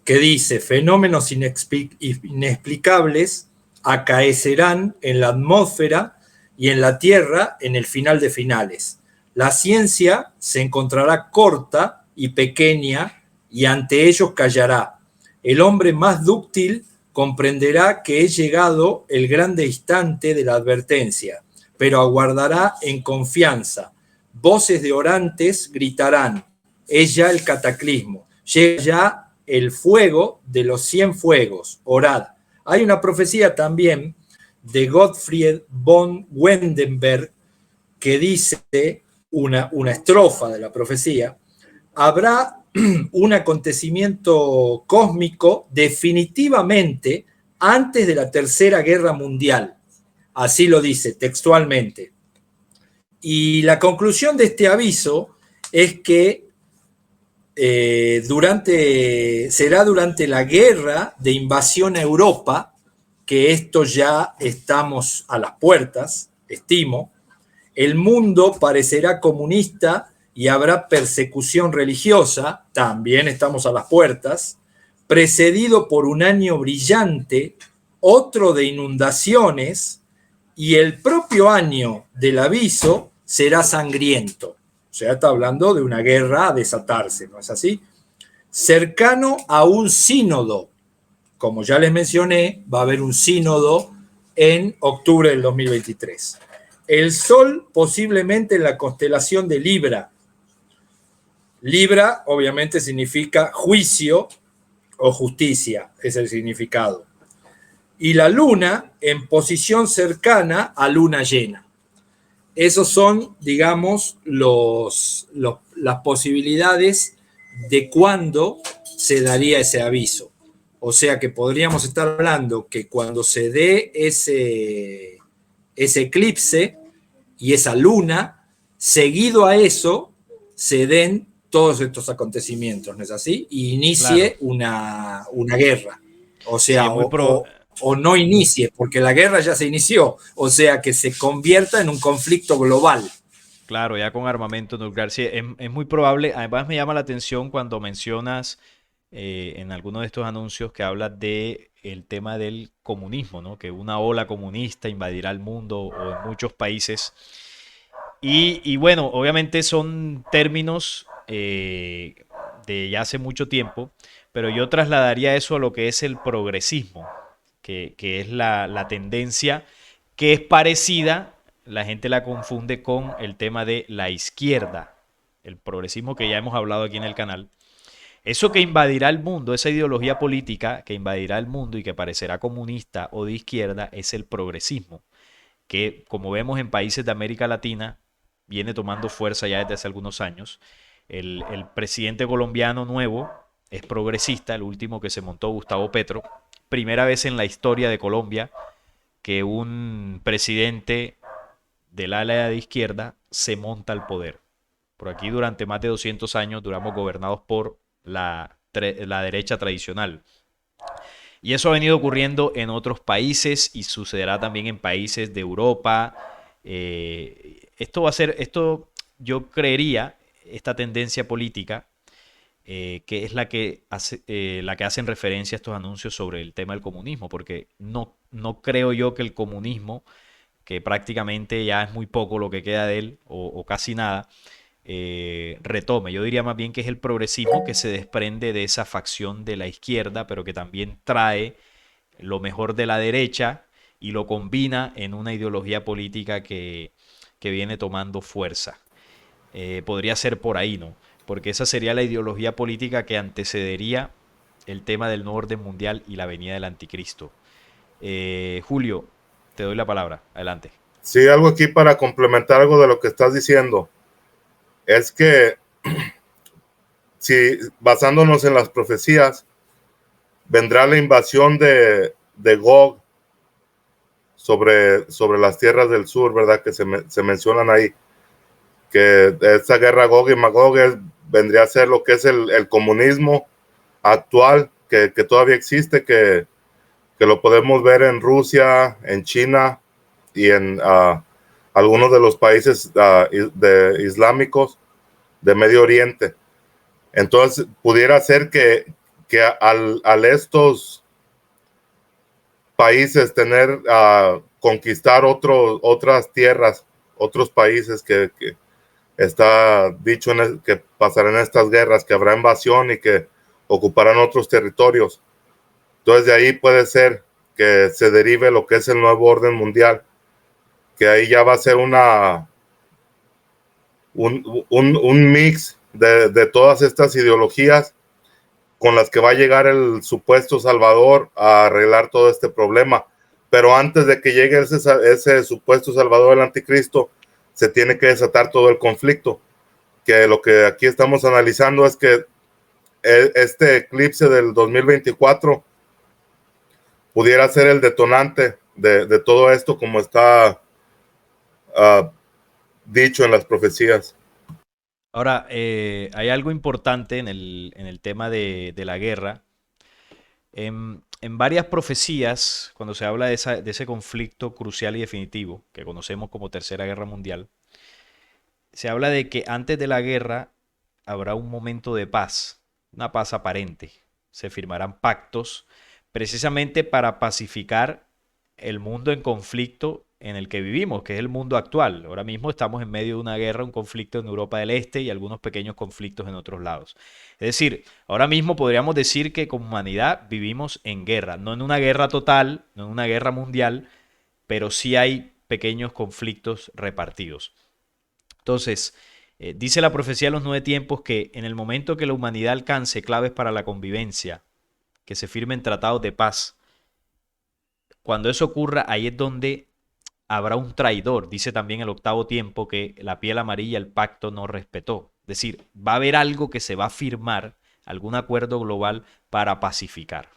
que dice: fenómenos inexplicables acaecerán en la atmósfera y en la Tierra en el final de finales. La ciencia se encontrará corta y pequeña y ante ellos callará. el hombre más dúctil comprenderá que es llegado el grande instante de la advertencia, pero aguardará en confianza. Voces de orantes gritarán, es ya el cataclismo, llega ya el fuego de los 100 fuegos, orad. Hay una profecía también de Gottfried von Wendenberg que dice una estrofa de la profecía: habrá un acontecimiento cósmico definitivamente antes de la Tercera Guerra Mundial. Así lo dice textualmente. Y la conclusión de este aviso es que será durante la guerra de invasión a Europa, que esto ya estamos a las puertas, estimo, el mundo parecerá comunista y habrá persecución religiosa, también estamos a las puertas, precedido por un año brillante, otro de inundaciones, y el propio año del aviso será sangriento. O sea, está hablando de una guerra a desatarse, ¿no es así? Cercano a un sínodo. Como ya les mencioné, va a haber un sínodo en octubre del 2023. El Sol posiblemente en la constelación de Libra. Libra obviamente significa juicio o justicia, es el significado. Y la Luna en posición cercana a luna llena. Esos son, digamos, las posibilidades de cuándo se daría ese aviso. O sea que podríamos estar hablando que cuando se dé ese eclipse y esa luna, seguido a eso, se den todos estos acontecimientos, ¿no es así? Y inicie Claro. una guerra. O Sí, sea, o no inicie, porque la guerra ya se inició. O sea, que se convierta en un conflicto global. claro, ya con armamento nuclear. Sí, es muy probable. Además me llama la atención cuando mencionas en alguno de estos anuncios que hablas de el tema del comunismo, ¿no? Que una ola comunista invadirá el mundo o en muchos países. Y bueno, obviamente son términos de ya hace mucho tiempo, pero yo trasladaría eso a lo que es el progresismo, que es la tendencia que es parecida, la gente la confunde con el tema de la izquierda, el progresismo que ya hemos hablado aquí en el canal. Eso que invadirá el mundo, esa ideología política que invadirá el mundo y que parecerá comunista o de izquierda, es el progresismo, que como vemos en países de América Latina, viene tomando fuerza ya desde hace algunos años. El presidente colombiano nuevo es progresista, el último que se montó, Gustavo Petro. Primera vez en la historia de Colombia que un presidente del ala de izquierda se monta al poder. Por aquí durante más de 200 años duramos gobernados por la derecha tradicional. Y eso ha venido ocurriendo en otros países y sucederá también en países de Europa. Esto va a ser, esto yo creería, esta tendencia política, que es la que hacen referencia a estos anuncios sobre el tema del comunismo, porque no creo yo que el comunismo, que prácticamente ya es muy poco lo que queda de él, o casi nada, retome. Yo diría más bien que es el progresismo que se desprende de esa facción de la izquierda, pero que también trae lo mejor de la derecha y lo combina en una ideología política que viene tomando fuerza. Podría ser por ahí, ¿no? Porque esa sería la ideología política que antecedería el tema del nuevo orden mundial y la venida del anticristo. Julio, te doy la palabra. Adelante. Sí, algo aquí para complementar algo de lo que estás diciendo. Es que, si basándonos en las profecías, vendrá la invasión de Gog sobre las tierras del sur, ¿verdad? Que se mencionan ahí. Que esta guerra Gog y Magog vendría a ser lo que es el comunismo actual, que todavía existe, que lo podemos ver en Rusia, en China y en algunos de los países islámicos de Medio Oriente. Entonces, pudiera ser que al estos países conquistar otras tierras, otros países que está dicho que pasarán estas guerras, que habrá invasión y que ocuparán otros territorios. Entonces de ahí puede ser que se derive lo que es el nuevo orden mundial, que ahí ya va a ser un mix de todas estas ideologías con las que va a llegar el supuesto Salvador a arreglar todo este problema. Pero antes de que llegue ese supuesto Salvador, el anticristo, se tiene que desatar todo el conflicto. Que lo que aquí estamos analizando es que este eclipse del 2024 pudiera ser el detonante de todo esto, como está dicho en las profecías. Ahora, hay algo importante en el tema de la guerra. En varias profecías, cuando se habla de ese conflicto crucial y definitivo, que conocemos como Tercera Guerra Mundial, se habla de que antes de la guerra habrá un momento de paz, una paz aparente. Se firmarán pactos precisamente para pacificar el mundo en conflicto en el que vivimos, que es el mundo actual. Ahora mismo estamos en medio de una guerra, un conflicto en Europa del Este y algunos pequeños conflictos en otros lados. Es decir, ahora mismo podríamos decir que como humanidad vivimos en guerra, no en una guerra total, no en una guerra mundial, pero sí hay pequeños conflictos repartidos. Entonces, dice la profecía de los nueve tiempos que en el momento que la humanidad alcance claves para la convivencia, que se firmen tratados de paz, cuando eso ocurra, ahí es donde habrá un traidor. Dice también el octavo tiempo que la piel amarilla el pacto no respetó. Es decir, va a haber algo que se va a firmar, algún acuerdo global para pacificar.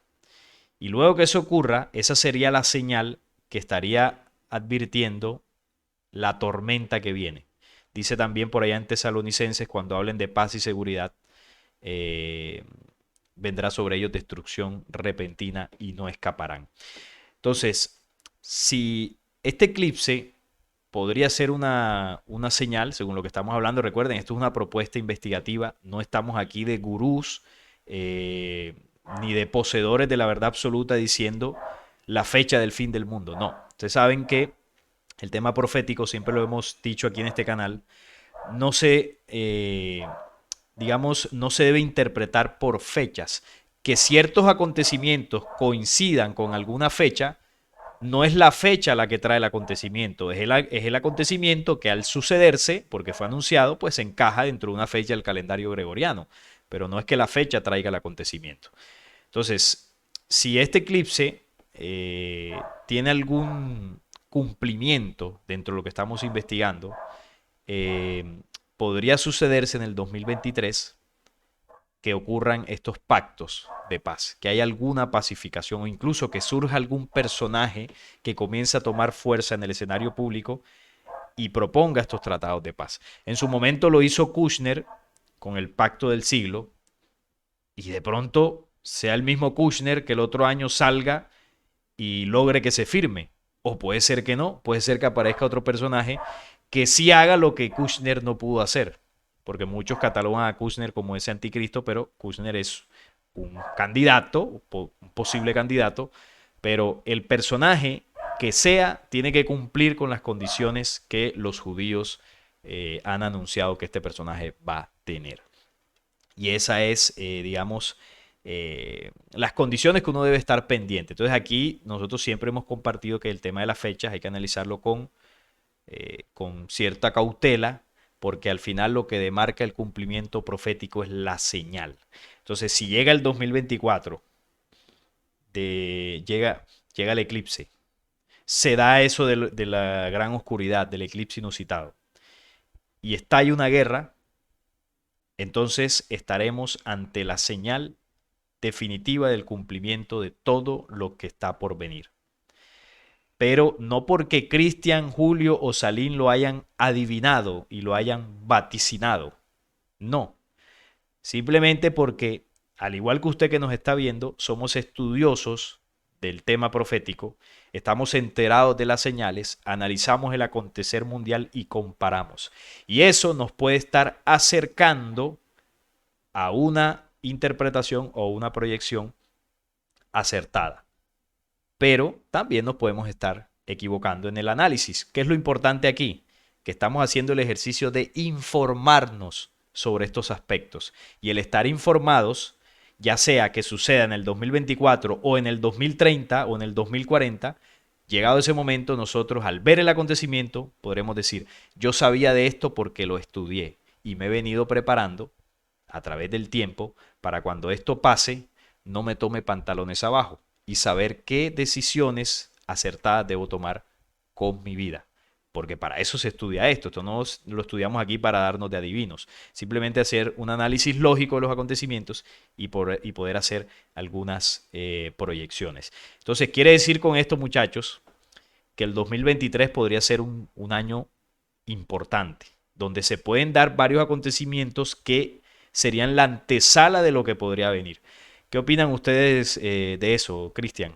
Y luego que eso ocurra, esa sería la señal que estaría advirtiendo la tormenta que viene. Dice también por allá en Tesalonicenses, cuando hablen de paz y seguridad, eh, vendrá sobre ellos destrucción repentina y no escaparán. Entonces, si este eclipse podría ser una señal, según lo que estamos hablando, recuerden, esto es una propuesta investigativa, no estamos aquí de gurús ni de poseedores de la verdad absoluta diciendo la fecha del fin del mundo, no. Ustedes saben que el tema profético, siempre lo hemos dicho aquí en este canal, no se, digamos, no se debe interpretar por fechas. Que ciertos acontecimientos coincidan con alguna fecha, no es la fecha la que trae el acontecimiento, es el acontecimiento que al sucederse, porque fue anunciado, pues encaja dentro de una fecha del calendario gregoriano, pero no es que la fecha traiga el acontecimiento. Entonces, si este eclipse tiene algún cumplimiento dentro de lo que estamos investigando, eh, podría sucederse en el 2023 que ocurran estos pactos de paz, que haya alguna pacificación o incluso que surja algún personaje que comience a tomar fuerza en el escenario público y proponga estos tratados de paz. En su momento lo hizo Kushner con el pacto del siglo y de pronto sea el mismo Kushner que el otro año salga y logre que se firme. O puede ser que no, puede ser que aparezca otro personaje que sí haga lo que Kushner no pudo hacer. Porque muchos catalogan a Kushner como ese anticristo, pero Kushner es un candidato, un posible candidato, pero el personaje que sea tiene que cumplir con las condiciones que los judíos han anunciado que este personaje va a tener. Y esa es, digamos, las condiciones que uno debe estar pendiente. Entonces aquí nosotros siempre hemos compartido que el tema de las fechas hay que analizarlo con cierta cautela, porque al final lo que demarca el cumplimiento profético es la señal. Entonces, si llega el 2024, llega el eclipse, se da eso de la gran oscuridad, del eclipse inusitado, y estalla una guerra, entonces estaremos ante la señal definitiva del cumplimiento de todo lo que está por venir. Pero no porque Cristian, Julio o Salín lo hayan adivinado y lo hayan vaticinado. No. Simplemente porque, al igual que usted que nos está viendo, somos estudiosos del tema profético, estamos enterados de las señales, analizamos el acontecer mundial y comparamos. Y eso nos puede estar acercando a una interpretación o una proyección acertada. Pero también nos podemos estar equivocando en el análisis. ¿Qué es lo importante aquí? Que estamos haciendo el ejercicio de informarnos sobre estos aspectos. Y el estar informados ya sea que suceda en el 2024 o en el 2030 o en el 2040, llegado ese momento, nosotros al ver el acontecimiento podremos decir, yo sabía de esto porque lo estudié y me he venido preparando a través del tiempo para cuando esto pase, no me tome pantalones abajo y saber qué decisiones acertadas debo tomar con mi vida. Porque para eso se estudia esto. Esto no lo estudiamos aquí para darnos de adivinos. Simplemente hacer un análisis lógico de los acontecimientos y poder hacer algunas proyecciones. Entonces, quiere decir con esto, muchachos, que el 2023 podría ser un año importante, donde se pueden dar varios acontecimientos que serían la antesala de lo que podría venir. ¿Qué opinan ustedes de eso, Cristian?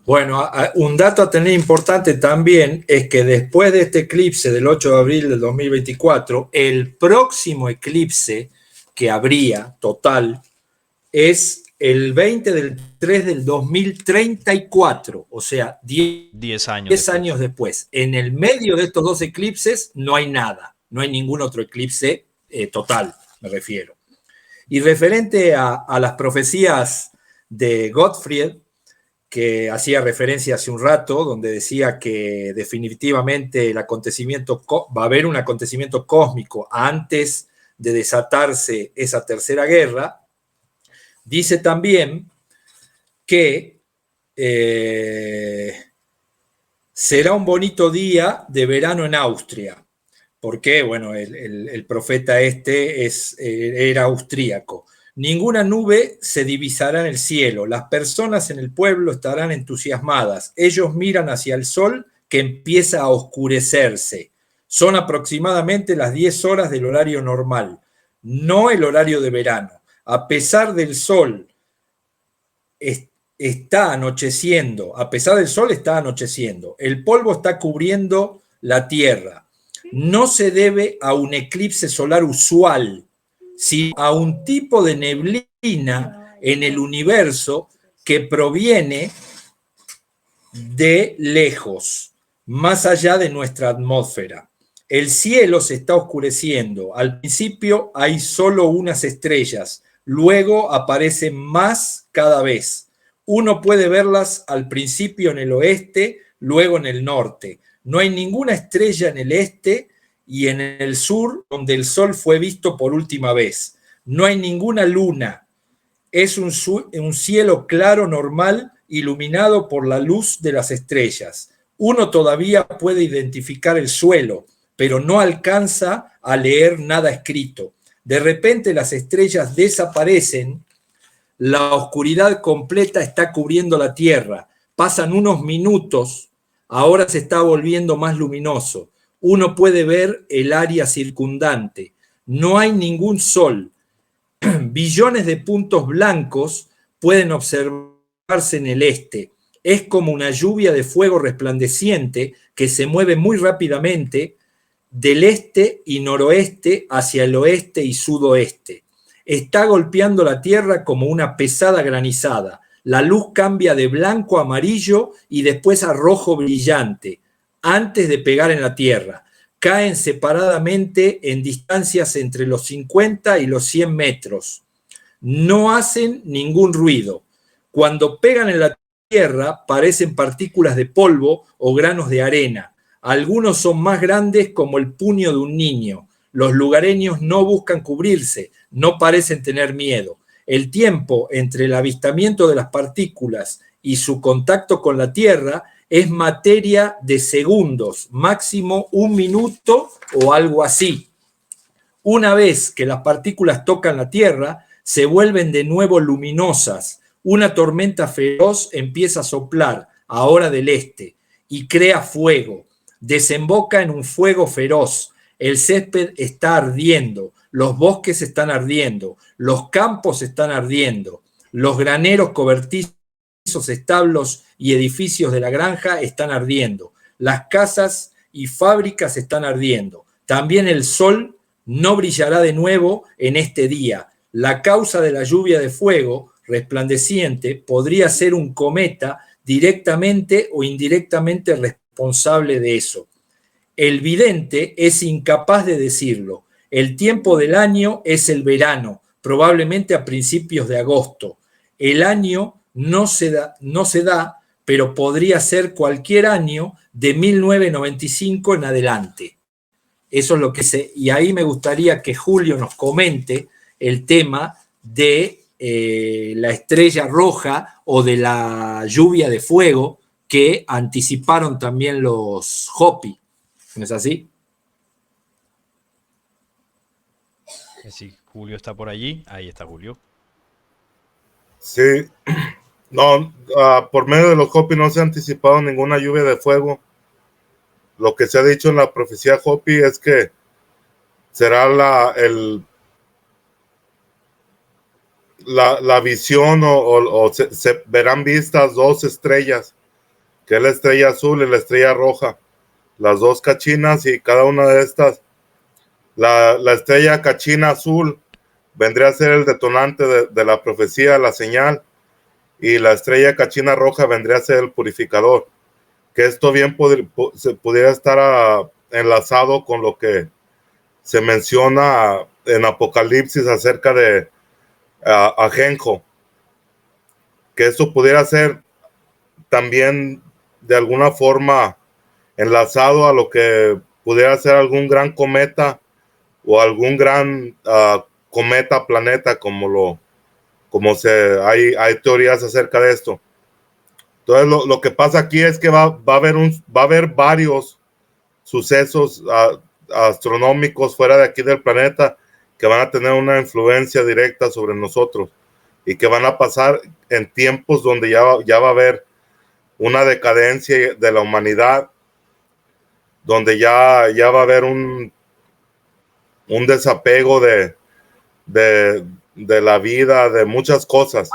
Bueno, un dato a tener importante también es que después de este eclipse del 8 de abril del 2024, el próximo eclipse que habría total es el 20 del 3 del 2034, o sea, 10 años después. En el medio de estos dos eclipses no hay nada, no hay ningún otro eclipse total, me refiero. Y referente a las profecías de Gottfried, que hacía referencia hace un rato, donde decía que definitivamente va a haber un acontecimiento cósmico antes de desatarse esa tercera guerra, dice también que será un bonito día de verano en Austria, porque, bueno, el profeta era austríaco. Ninguna nube se divisará en el cielo. Las personas en el pueblo estarán entusiasmadas. Ellos miran hacia el sol que empieza a oscurecerse. Son aproximadamente las 10 horas del horario normal, no el horario de verano. A pesar del sol, está anocheciendo. A pesar del sol, está anocheciendo. El polvo está cubriendo la tierra. No se debe a un eclipse solar usual, sino a un tipo de neblina en el universo que proviene de lejos, más allá de nuestra atmósfera. El cielo se está oscureciendo. Al principio hay solo unas estrellas, luego aparecen más cada vez. Uno puede verlas al principio en el oeste, luego en el norte. No hay ninguna estrella en el este y en el sur, donde el sol fue visto por última vez. No hay ninguna luna. Es un cielo claro, normal, iluminado por la luz de las estrellas. Uno todavía puede identificar el suelo, pero no alcanza a leer nada escrito. De repente las estrellas desaparecen, la oscuridad completa está cubriendo la tierra. Pasan unos minutos, ahora se está volviendo más luminoso. Uno puede ver el área circundante. No hay ningún sol. Billones de puntos blancos pueden observarse en el este. Es como una lluvia de fuego resplandeciente que se mueve muy rápidamente del este y noroeste hacia el oeste y sudoeste. Está golpeando la tierra como una pesada granizada. La luz cambia de blanco a amarillo y después a rojo brillante, antes de pegar en la tierra. Caen separadamente en distancias entre los 50 y los 100 metros. No hacen ningún ruido. Cuando pegan en la tierra, parecen partículas de polvo o granos de arena. Algunos son más grandes, como el puño de un niño. Los lugareños no buscan cubrirse, no parecen tener miedo. El tiempo entre el avistamiento de las partículas y su contacto con la tierra es materia de segundos, máximo 1 minuto o algo así. Una vez que las partículas tocan la tierra, se vuelven de nuevo luminosas. Una tormenta feroz empieza a soplar, ahora del este, y crea fuego. Desemboca en un fuego feroz. El césped está ardiendo, los bosques están ardiendo, los campos están ardiendo, los graneros cobertizos, establos y edificios de la granja están ardiendo, las casas y fábricas están ardiendo. También el sol no brillará de nuevo en este día. La causa de la lluvia de fuego resplandeciente podría ser un cometa directamente o indirectamente responsable de eso. El vidente es incapaz de decirlo. El tiempo del año es el verano, probablemente a principios de agosto. El año no se da, pero podría ser cualquier año de 1995 en adelante. Eso es lo que sé. Y ahí me gustaría que Julio nos comente el tema de la estrella roja o de la lluvia de fuego que anticiparon también los Hopi. ¿No es así? Si Julio está por allí, ahí está Julio. Sí, no, por medio de los Hopi no se ha anticipado ninguna lluvia de fuego. Lo que se ha dicho en la profecía Hopi es que será la visión o se verán vistas dos estrellas, que es la estrella azul y la estrella roja, las dos cachinas, y cada una de estas, la estrella cachina azul vendría a ser el detonante de la profecía, la señal, y la estrella cachina roja vendría a ser el purificador, que esto bien se pudiera estar enlazado con lo que se menciona en Apocalipsis acerca de Ajenjo, que esto pudiera ser también de alguna forma enlazado a lo que pudiera ser algún gran cometa o algún gran cometa planeta, hay teorías acerca de esto. Entonces lo que pasa aquí es que va a haber varios sucesos astronómicos fuera de aquí del planeta que van a tener una influencia directa sobre nosotros y que van a pasar en tiempos donde ya va a haber una decadencia de la humanidad, donde ya va a haber un desapego de la vida, de muchas cosas,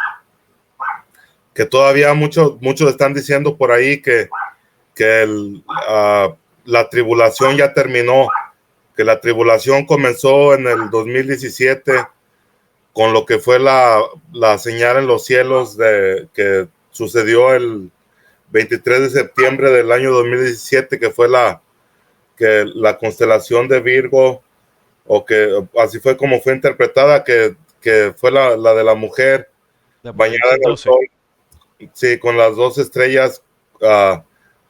que todavía muchos están diciendo por ahí que la tribulación ya terminó, que la tribulación comenzó en el 2017 con lo que fue la señal en los cielos que sucedió el 23 de septiembre del año 2017, que fue la constelación de Virgo, o que así fue como fue interpretada, que fue la de la mujer bañada en el sol, sí, con las dos estrellas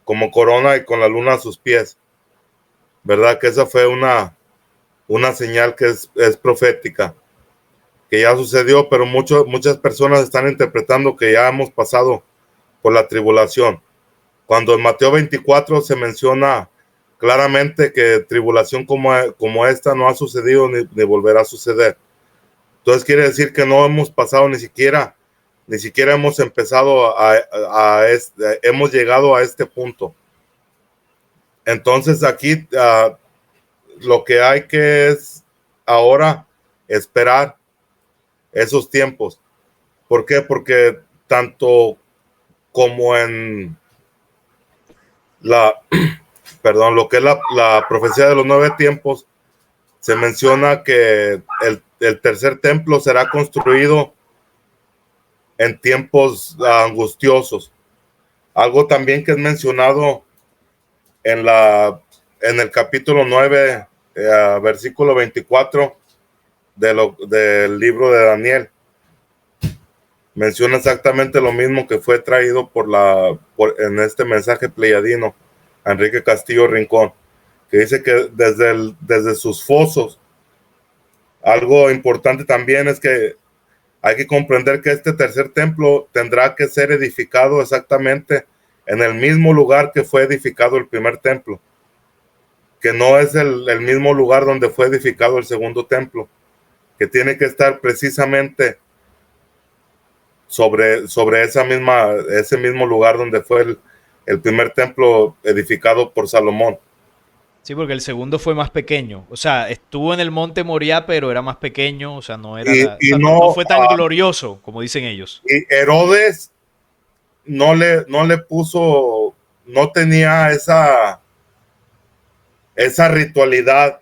como corona y con la luna a sus pies, ¿verdad? Que esa fue una señal que es profética, que ya sucedió, pero muchas personas están interpretando que ya hemos pasado por la tribulación, cuando en Mateo 24 se menciona claramente que tribulación como esta no ha sucedido ni volverá a suceder. Entonces quiere decir que no hemos pasado ni siquiera hemos empezado hemos llegado a este punto. Entonces aquí lo que hay que es ahora esperar esos tiempos. ¿Por qué? Porque tanto como en lo que es la profecía de los 9 tiempos, se menciona que el tercer templo será construido en tiempos angustiosos. Algo también que es mencionado en el capítulo 9, versículo 24 del libro de Daniel. Menciona exactamente lo mismo que fue traído en este mensaje pleyadino a Enrique Castillo Rincón, que dice que desde sus fosos, algo importante también es que hay que comprender que este tercer templo tendrá que ser edificado exactamente en el mismo lugar que fue edificado el primer templo, que no es el mismo lugar donde fue edificado el segundo templo, que tiene que estar precisamente sobre ese mismo lugar donde fue el primer templo edificado por Salomón. Sí, porque el segundo fue más pequeño. O sea, estuvo en el monte Moriah, pero era más pequeño. O sea, no era no fue tan glorioso, como dicen ellos. Y Herodes no le puso, no tenía esa ritualidad.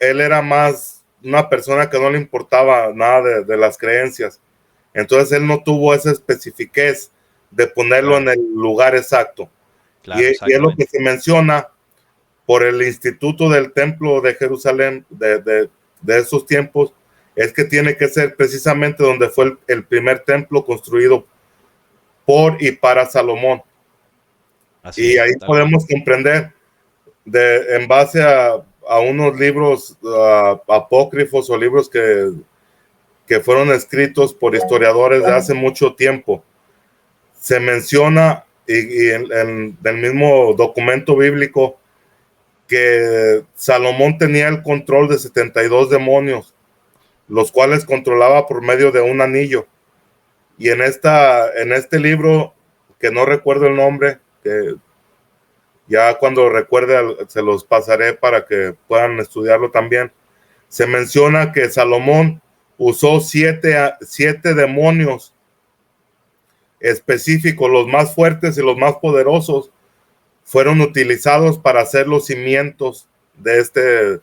Él era más una persona que no le importaba nada de las creencias. Entonces él no tuvo esa especifiquez de ponerlo en el lugar exacto. Claro, y es lo que se menciona por el Instituto del Templo de Jerusalén de esos tiempos, es que tiene que ser precisamente donde fue el primer templo construido por y para Salomón. Así Y es, ahí tal cual. podemos comprender en base a unos libros apócrifos o libros que fueron escritos por historiadores de hace mucho tiempo. Se menciona y en el mismo documento bíblico que Salomón tenía el control de 72 demonios, los cuales controlaba por medio de un anillo. Y en este libro, que no recuerdo el nombre, que ya cuando recuerde se los pasaré para que puedan estudiarlo también, se menciona que Salomón usó siete demonios específicos, los más fuertes y los más poderosos, fueron utilizados para hacer los cimientos de este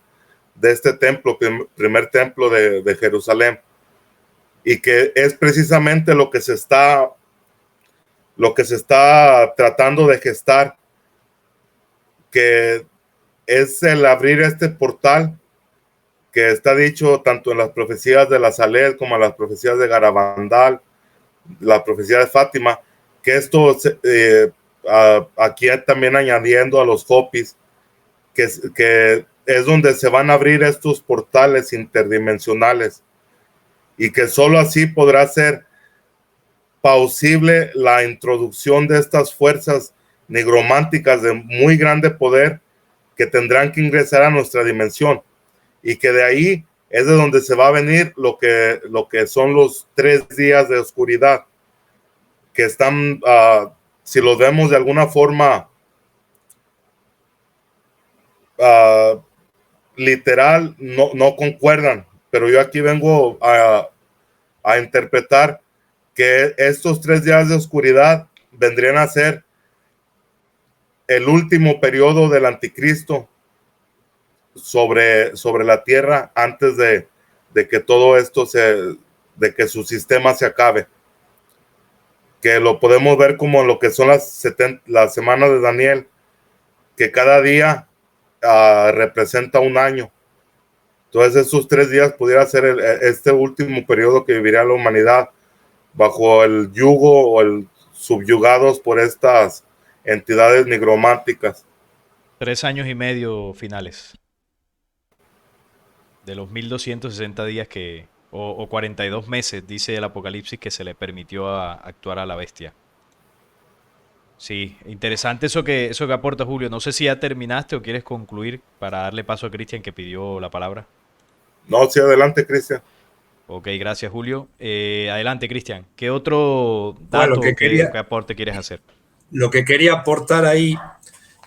templo, primer templo de Jerusalén, y que es precisamente lo que se está tratando de gestar, que es el abrir este portal que está dicho tanto en las profecías de la Saled como en las profecías de Garabandal, la profecía de Fátima, que esto aquí también añadiendo a los Hopis, que es donde se van a abrir estos portales interdimensionales, y que solo así podrá ser posible la introducción de estas fuerzas nigrománticas de muy grande poder que tendrán que ingresar a nuestra dimensión, y que de ahí es de donde se va a venir lo que son los 3 días de oscuridad, que están, si los vemos de alguna forma literal, no concuerdan, pero yo aquí vengo a interpretar que estos 3 días de oscuridad vendrían a ser el último periodo del anticristo sobre la tierra, antes de que todo esto de que su sistema se acabe, que lo podemos ver como lo que son las semanas de Daniel, que cada día representa un año. Entonces esos 3 días pudiera ser este último periodo que viviría la humanidad bajo el yugo o subyugados por estas entidades nigrománticas. 3 años y medio finales de los 1260 días o 42 meses, dice el Apocalipsis, que se le permitió actuar a la bestia. Sí, interesante eso que aporta Julio. No sé si ya terminaste o quieres concluir para darle paso a Cristian, que pidió la palabra. No, sí, adelante, Cristian. Ok, gracias Julio. Adelante Cristian. ¿Qué otro Bueno, dato o qué aporte quieres hacer? lo que quería aportar ahí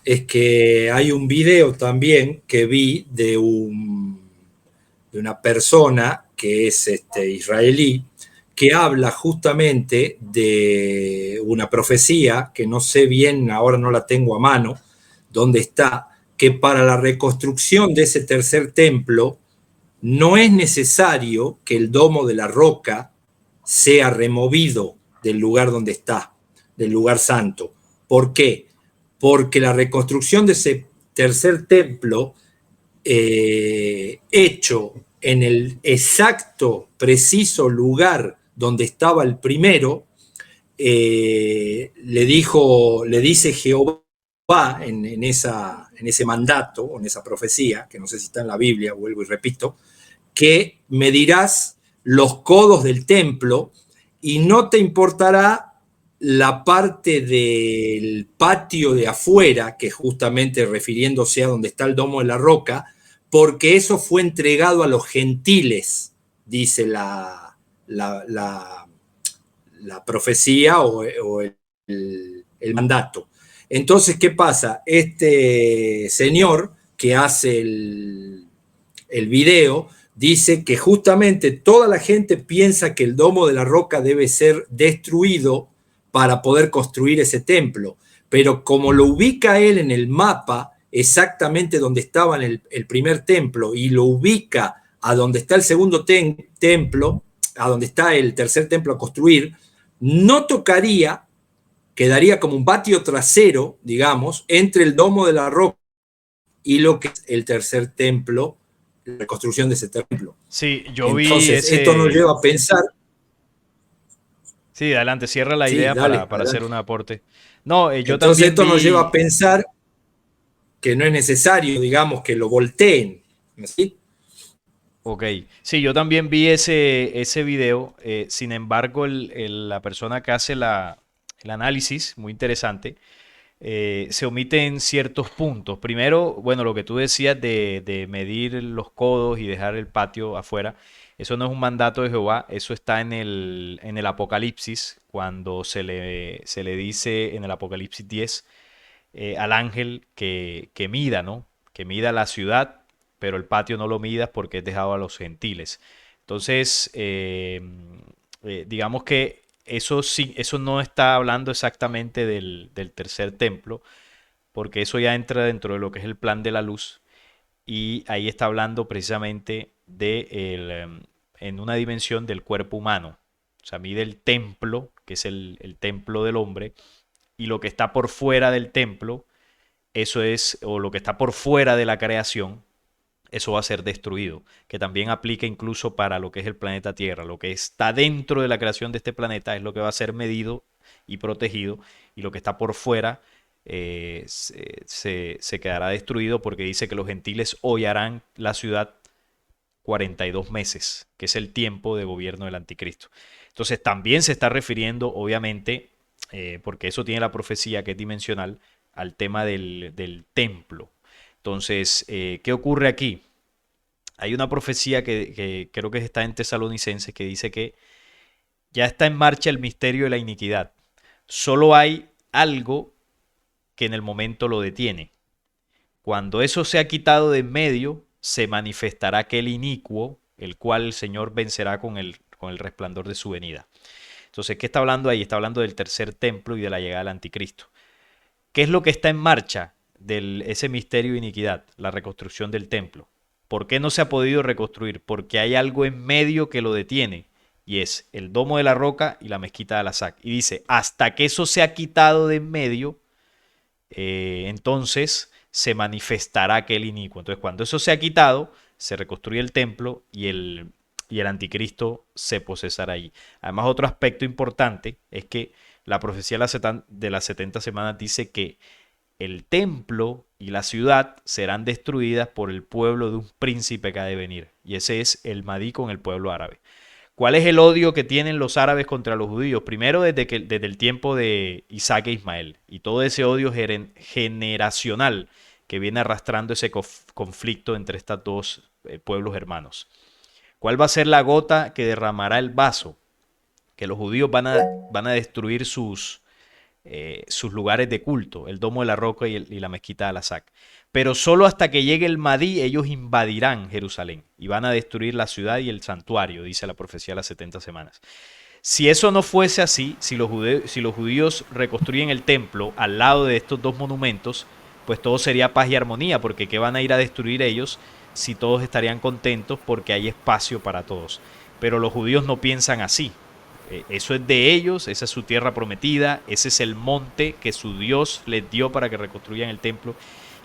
es que hay un video también que vi de una persona que es israelí, que habla justamente de una profecía que no sé bien, ahora no la tengo a mano, dónde está, que para la reconstrucción de ese tercer templo no es necesario que el domo de la roca sea removido del lugar donde está, del lugar santo. ¿Por qué? Porque la reconstrucción de ese tercer templo, hecho en el exacto, preciso lugar donde estaba el primero, le dice Jehová en ese mandato, en esa profecía, que no sé si está en la Biblia, vuelvo y repito, que medirás los codos del templo y no te importará la parte del patio de afuera, que justamente refiriéndose a donde está el domo de la roca, porque eso fue entregado a los gentiles, dice la profecía o el mandato. Entonces, ¿qué pasa? Este señor que hace el video dice que justamente toda la gente piensa que el domo de la roca debe ser destruido para poder construir ese templo, pero como lo ubica él en el mapa, exactamente donde estaba el primer templo, y lo ubica a donde está el segundo templo, a donde está el tercer templo a construir, no tocaría, quedaría como un patio trasero, digamos, entre el domo de la roca y lo que es el tercer templo la reconstrucción de ese templo. Sí, yo vi Entonces, esto nos lleva a pensar. Sí, adelante, cierra la Sí, idea dale, para hacer adelante. un aporte. No, yo Entonces, también esto nos lleva a vi. pensar que no es necesario, digamos, que lo volteen. ¿Sí? Ok, sí, yo también vi ese video. Sin embargo, la persona que hace el análisis, muy interesante, se omiten ciertos puntos. Primero, bueno, lo que tú decías de medir los codos y dejar el patio afuera, eso no es un mandato de Jehová, eso está en el Apocalipsis, cuando se le dice en el Apocalipsis 10 al ángel que mida, ¿no? Que mida la ciudad, pero el patio no lo midas porque es dejado a los gentiles. Entonces, digamos que eso sí, eso no está hablando exactamente del tercer templo, porque eso ya entra dentro de lo que es el plan de la luz, y ahí está hablando precisamente en una dimensión del cuerpo humano. O sea, mide el templo, que es el templo del hombre, y lo que está por fuera del templo, eso es, o lo que está por fuera de la creación, eso va a ser destruido, que también aplica incluso para lo que es el planeta Tierra. Lo que está dentro de la creación de este planeta es lo que va a ser medido y protegido, y lo que está por fuera se quedará destruido, porque dice que los gentiles hollarán la ciudad 42 meses, que es el tiempo de gobierno del anticristo. Entonces también se está refiriendo, obviamente, porque eso tiene la profecía que es dimensional, al tema del templo. Entonces, ¿qué ocurre aquí? Hay una profecía que creo que está en Tesalonicenses, que dice que ya está en marcha el misterio de la iniquidad. Solo hay algo que en el momento lo detiene. Cuando eso se ha quitado de en medio, se manifestará aquel inicuo, el cual el Señor vencerá con el resplandor de su venida. Entonces, ¿qué está hablando ahí? Está hablando del tercer templo y de la llegada del anticristo. ¿Qué es lo que está en marcha de ese misterio de iniquidad? La reconstrucción del templo. ¿Por qué no se ha podido reconstruir? Porque hay algo en medio que lo detiene, y es el domo de la roca y la mezquita de Al-Aqsa. Y dice, hasta que eso se ha quitado de en medio, entonces se manifestará aquel inicuo. Entonces, cuando eso se ha quitado, se reconstruye el templo y el anticristo se posesará allí. Además, otro aspecto importante es que la profecía de las 70 semanas dice que el templo y la ciudad serán destruidas por el pueblo de un príncipe que ha de venir. Y ese es el Mahdi con el pueblo árabe. ¿Cuál es el odio que tienen los árabes contra los judíos? Primero, desde el tiempo de Isaac e Ismael, y todo ese odio generacional que viene arrastrando ese conflicto entre estos dos pueblos hermanos. ¿Cuál va a ser la gota que derramará el vaso? Que los judíos van a destruir sus lugares de culto, el domo de la roca y la mezquita de Al-Aqsa. Pero solo hasta que llegue el Mahdi ellos invadirán Jerusalén y van a destruir la ciudad y el santuario, dice la profecía de las 70 semanas. Si eso no fuese así, si los judíos reconstruyen el templo al lado de estos dos monumentos, pues todo sería paz y armonía, porque ¿qué van a ir a destruir ellos si todos estarían contentos porque hay espacio para todos? Pero los judíos no piensan así. Eso es de ellos, esa es su tierra prometida, ese es el monte que su Dios les dio para que reconstruyan el templo,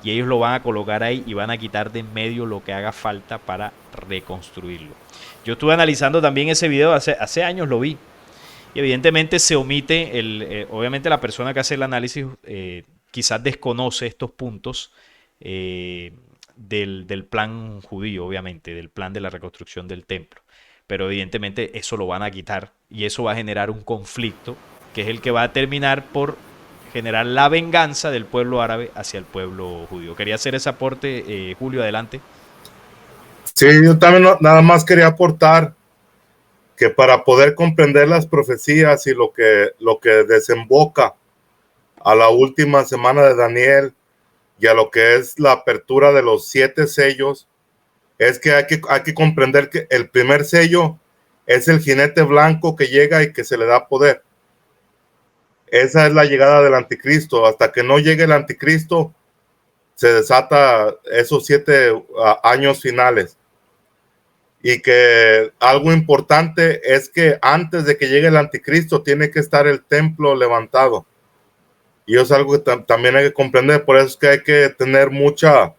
y ellos lo van a colocar ahí y van a quitar de en medio lo que haga falta para reconstruirlo. Yo estuve analizando también ese video, hace años lo vi, y evidentemente se omite, obviamente la persona que hace el análisis quizás desconoce estos puntos del plan judío, obviamente, del plan de la reconstrucción del templo. Pero evidentemente eso lo van a quitar y eso va a generar un conflicto que es el que va a terminar por generar la venganza del pueblo árabe hacia el pueblo judío. Quería hacer ese aporte, Julio, adelante. Sí, yo también nada más quería aportar que para poder comprender las profecías y lo que desemboca a la última semana de Daniel y a lo que es la apertura de los 7 sellos, es que hay que comprender que el primer sello es el jinete blanco que llega y que se le da poder. Esa es la llegada del anticristo. Hasta que no llegue el anticristo, se desata esos 7 años finales. Y que algo importante es que antes de que llegue el anticristo tiene que estar el templo levantado. Y eso es algo que también hay que comprender. Por eso es que hay que tener mucha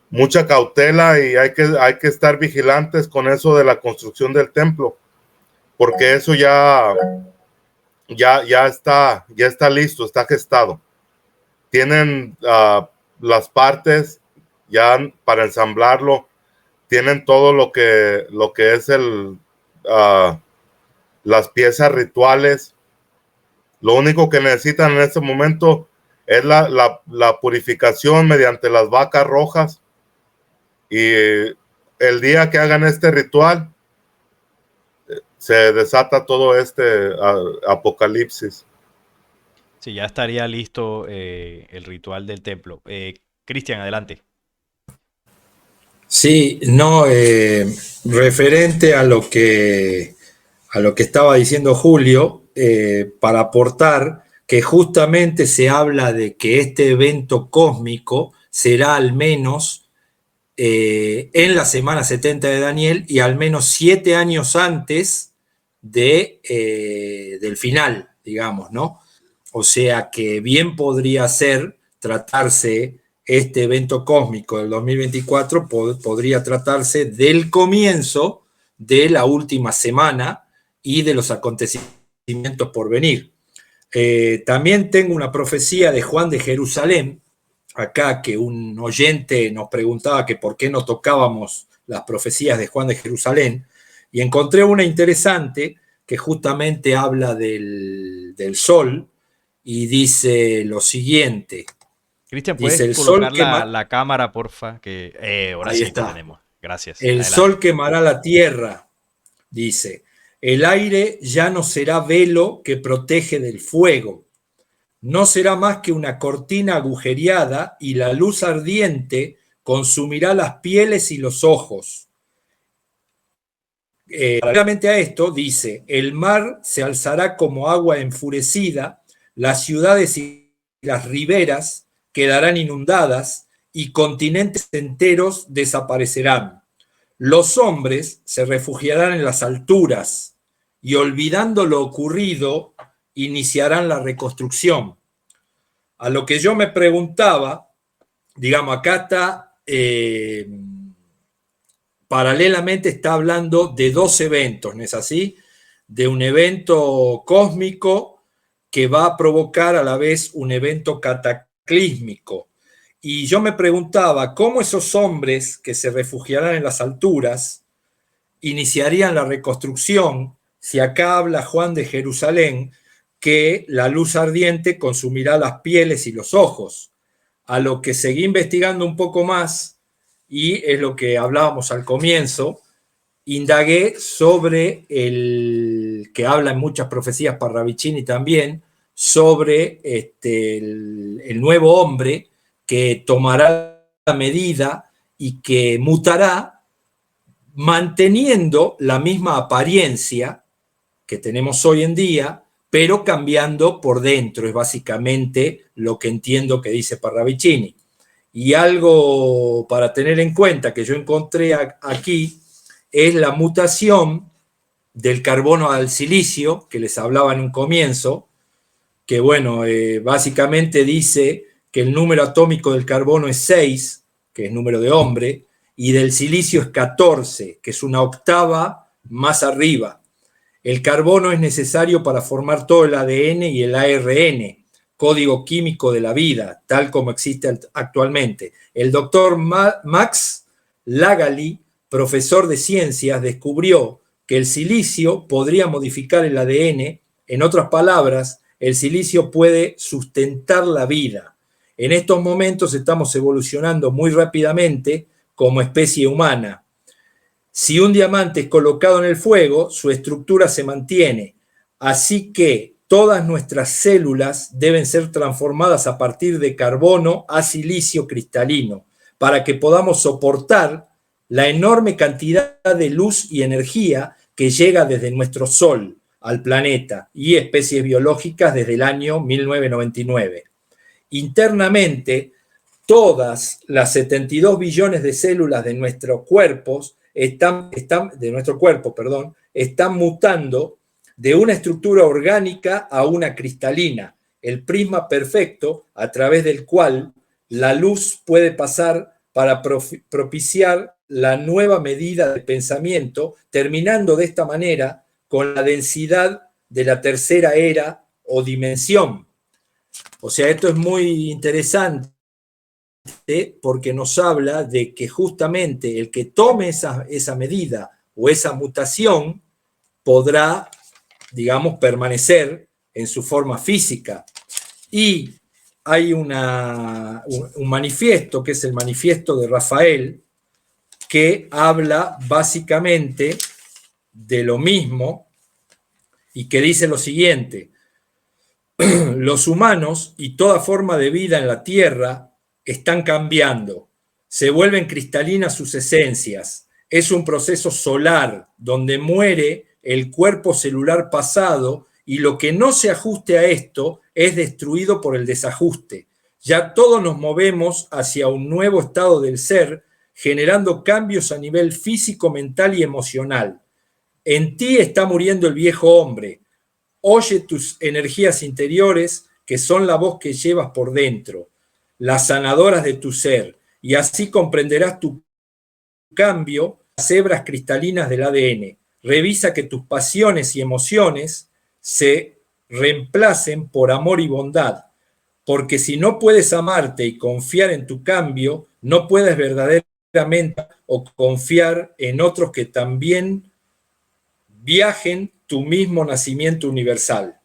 mucha cautela y hay que estar vigilantes con eso de la construcción del templo, porque eso ya está listo, está gestado. Tienen las partes ya para ensamblarlo, tienen todo lo que es las piezas rituales. Lo único que necesitan en este momento es la purificación mediante las vacas rojas, y el día que hagan este ritual se desata todo este apocalipsis. Sí, ya estaría listo el ritual del templo. Cristian, adelante. Sí, no, referente a lo que estaba diciendo Julio, para aportar que justamente se habla de que este evento cósmico será al menos en la semana 70 de Daniel y al menos 7 años antes del final, digamos, ¿no? O sea que bien podría tratarse este evento cósmico del 2024, podría tratarse del comienzo de la última semana y de los acontecimientos por venir. También tengo una profecía de Juan de Jerusalén, acá que un oyente nos preguntaba que por qué no tocábamos las profecías de Juan de Jerusalén, y encontré una interesante que justamente habla del sol y dice lo siguiente. Cristian, Dice, ¿puedes el sol colocar quema... la cámara, porfa? Ahora Ahí sí te está. tenemos. Gracias. El Adelante. sol quemará la tierra, dice. El aire ya no será velo que protege del fuego. No será más que una cortina agujereada y la luz ardiente consumirá las pieles y los ojos. Paralelamente a esto, dice, el mar se alzará como agua enfurecida, las ciudades y las riberas quedarán inundadas y continentes enteros desaparecerán. Los hombres se refugiarán en las alturas y olvidando lo ocurrido, iniciarán la reconstrucción. A lo que yo me preguntaba, digamos, acá está, paralelamente está hablando de dos eventos, ¿no es así? De un evento cósmico que va a provocar a la vez un evento cataclísmico. Y yo me preguntaba, ¿cómo esos hombres que se refugiarán en las alturas iniciarían la reconstrucción si acá habla Juan de Jerusalén que la luz ardiente consumirá las pieles y los ojos? A lo que seguí investigando un poco más, y es lo que hablábamos al comienzo, indagué sobre el que habla en muchas profecías Parravicini también, sobre el nuevo hombre que tomará la medida y que mutará manteniendo la misma apariencia que tenemos hoy en día, pero cambiando por dentro, es básicamente lo que entiendo que dice Parravicini. Y algo para tener en cuenta que yo encontré aquí es la mutación del carbono al silicio, que les hablaba en un comienzo, que bueno, básicamente dice que el número atómico del carbono es 6, que es número de hombre, y del silicio es 14, que es una octava más arriba. El carbono es necesario para formar todo el ADN y el ARN, código químico de la vida, tal como existe actualmente. El doctor Max Lagali, profesor de ciencias, descubrió que el silicio podría modificar el ADN. En otras palabras, el silicio puede sustentar la vida. En estos momentos estamos evolucionando muy rápidamente como especie humana. Si un diamante es colocado en el fuego, su estructura se mantiene. Así que todas nuestras células deben ser transformadas a partir de carbono a silicio cristalino para que podamos soportar la enorme cantidad de luz y energía que llega desde nuestro Sol al planeta y especies biológicas desde el año 1999. Internamente, todas las 72 billones de células de nuestros cuerpos están mutando de una estructura orgánica a una cristalina, el prisma perfecto a través del cual la luz puede pasar para propiciar la nueva medida de pensamiento, terminando de esta manera con la densidad de la tercera era o dimensión. O sea, esto es muy interesante porque nos habla de que justamente el que tome esa medida o esa mutación podrá, digamos, permanecer en su forma física. Y hay un manifiesto, que es el manifiesto de Rafael, que habla básicamente de lo mismo y que dice lo siguiente: los humanos y toda forma de vida en la Tierra están cambiando, se vuelven cristalinas sus esencias. Es un proceso solar donde muere el cuerpo celular pasado y lo que no se ajuste a esto es destruido por el desajuste. Ya todos nos movemos hacia un nuevo estado del ser, generando cambios a nivel físico, mental y emocional. En ti está muriendo el viejo hombre. Oye tus energías interiores, que son la voz que llevas por dentro, las sanadoras de tu ser, y así comprenderás tu cambio, las hebras cristalinas del ADN. Revisa que tus pasiones y emociones se reemplacen por amor y bondad, porque si no puedes amarte y confiar en tu cambio, no puedes verdaderamente o confiar en otros que también viajen tu mismo nacimiento universal.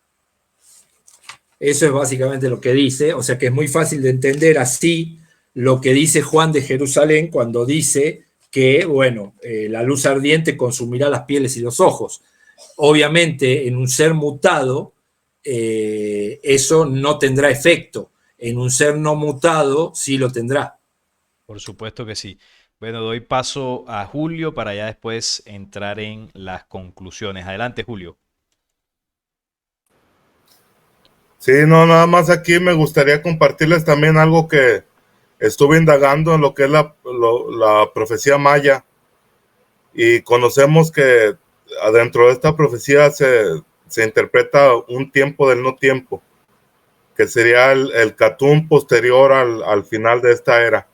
Eso es básicamente lo que dice, o sea que es muy fácil de entender así lo que dice Juan de Jerusalén cuando dice que, bueno, la luz ardiente consumirá las pieles y los ojos. Obviamente, en un ser mutado, eso no tendrá efecto. En un ser no mutado, sí lo tendrá. Por supuesto que sí. Bueno, doy paso a Julio para ya después entrar en las conclusiones. Adelante, Julio. Sí, no, nada más aquí me gustaría compartirles también algo que estuve indagando en lo que es la profecía maya, y conocemos que adentro de esta profecía se interpreta un tiempo del no tiempo, que sería el Catún posterior al final de esta era.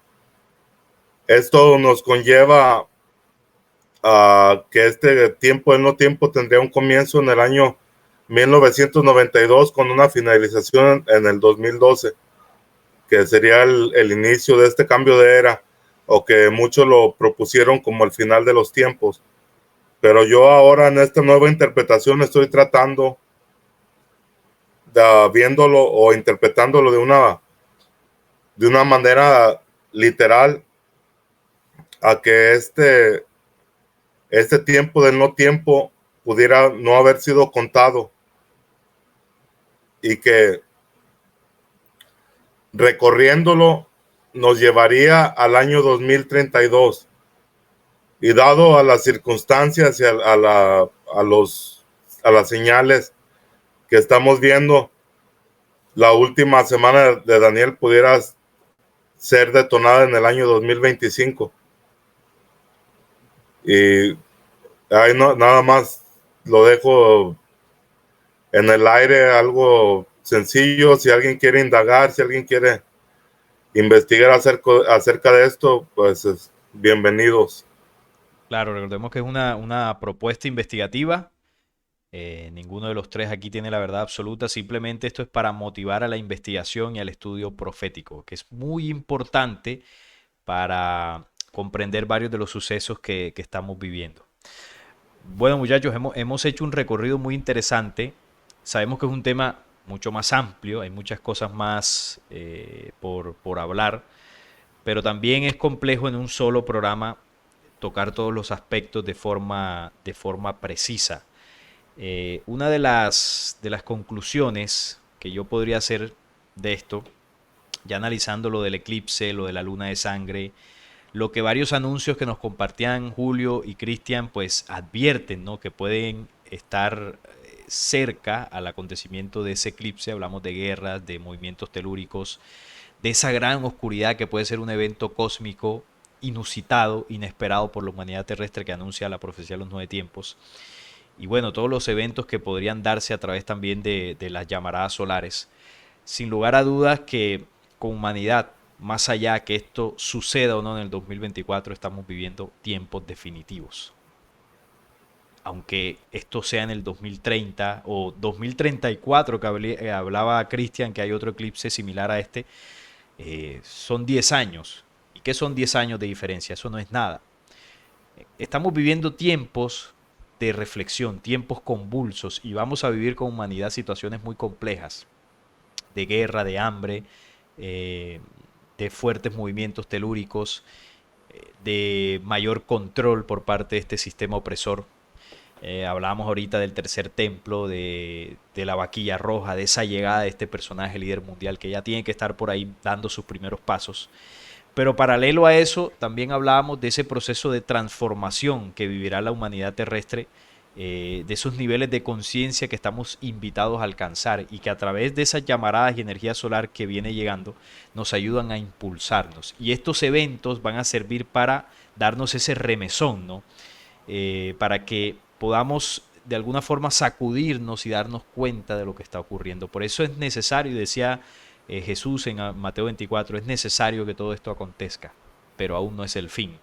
Esto nos conlleva a que este tiempo del no tiempo tendría un comienzo en el año 1992 con una finalización en el 2012, que sería el inicio de este cambio de era, o que muchos lo propusieron como el final de los tiempos. Pero yo ahora en esta nueva interpretación estoy tratando de viéndolo o interpretándolo de una manera literal, a que este tiempo del no tiempo pudiera no haber sido contado, y que recorriéndolo nos llevaría al año 2032. Y dado a las circunstancias y a las señales que estamos viendo, la última semana de Daniel pudiera ser detonada en el año 2025. Y ahí no, nada más lo dejo en el aire, algo sencillo. Si alguien quiere indagar, si alguien quiere investigar acerca de esto, pues bienvenidos. Claro, recordemos que es una propuesta investigativa. Ninguno de los tres aquí tiene la verdad absoluta. Simplemente esto es para motivar a la investigación y al estudio profético, que es muy importante para comprender varios de los sucesos que estamos viviendo. Bueno, muchachos, hemos hecho un recorrido muy interesante. Sabemos que es un tema mucho más amplio, hay muchas cosas más por hablar, pero también es complejo en un solo programa tocar todos los aspectos de forma precisa. Una de las conclusiones que yo podría hacer de esto, ya analizando lo del eclipse, lo de la luna de sangre, lo que varios anuncios que nos compartían Julio y Cristian, pues advierten, ¿no? Que pueden estar cerca al acontecimiento de ese eclipse. Hablamos de guerras, de movimientos telúricos, de esa gran oscuridad que puede ser un evento cósmico inusitado, inesperado por la humanidad terrestre que anuncia la profecía de los nueve tiempos. Y bueno, todos los eventos que podrían darse a través también de las llamaradas solares. Sin lugar a dudas que como humanidad más allá que esto suceda o no en el 2024, estamos viviendo tiempos definitivos. Aunque esto sea en el 2030 o 2034, que hablaba Cristian, que hay otro eclipse similar a este, son 10 años. ¿Y qué son 10 años de diferencia? Eso no es nada. Estamos viviendo tiempos de reflexión, tiempos convulsos, y vamos a vivir con humanidad situaciones muy complejas, de guerra, de hambre, de fuertes movimientos telúricos, de mayor control por parte de este sistema opresor. Hablábamos ahorita del tercer templo, de la vaquilla roja, de esa llegada de este personaje líder mundial que ya tiene que estar por ahí dando sus primeros pasos. Pero paralelo a eso, también hablábamos de ese proceso de transformación que vivirá la humanidad terrestre, de esos niveles de conciencia que estamos invitados a alcanzar y que a través de esas llamaradas y energía solar que viene llegando nos ayudan a impulsarnos. Y estos eventos van a servir para darnos ese remesón, ¿no? Para que podamos de alguna forma sacudirnos y darnos cuenta de lo que está ocurriendo. Por eso es necesario, decía Jesús en Mateo 24, es necesario que todo esto acontezca, pero aún no es el fin.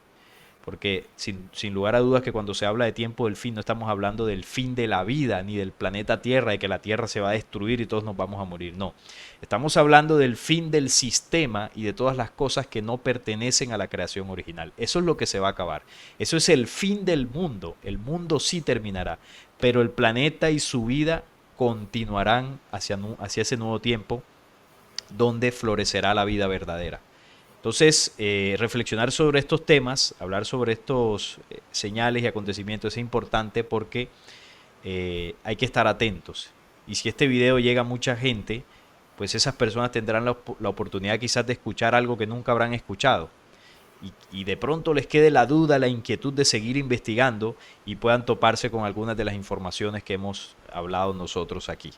Porque sin lugar a dudas que cuando se habla de tiempo del fin, no estamos hablando del fin de la vida, ni del planeta Tierra, de que la Tierra se va a destruir y todos nos vamos a morir. No, estamos hablando del fin del sistema y de todas las cosas que no pertenecen a la creación original. Eso es lo que se va a acabar. Eso es el fin del mundo. El mundo sí terminará, pero el planeta y su vida continuarán hacia ese nuevo tiempo donde florecerá la vida verdadera. Entonces, reflexionar sobre estos temas, hablar sobre estos señales y acontecimientos es importante porque hay que estar atentos. Y si este video llega a mucha gente, pues esas personas tendrán la oportunidad quizás de escuchar algo que nunca habrán escuchado. Y de pronto les quede la duda, la inquietud de seguir investigando y puedan toparse con algunas de las informaciones que hemos hablado nosotros aquí.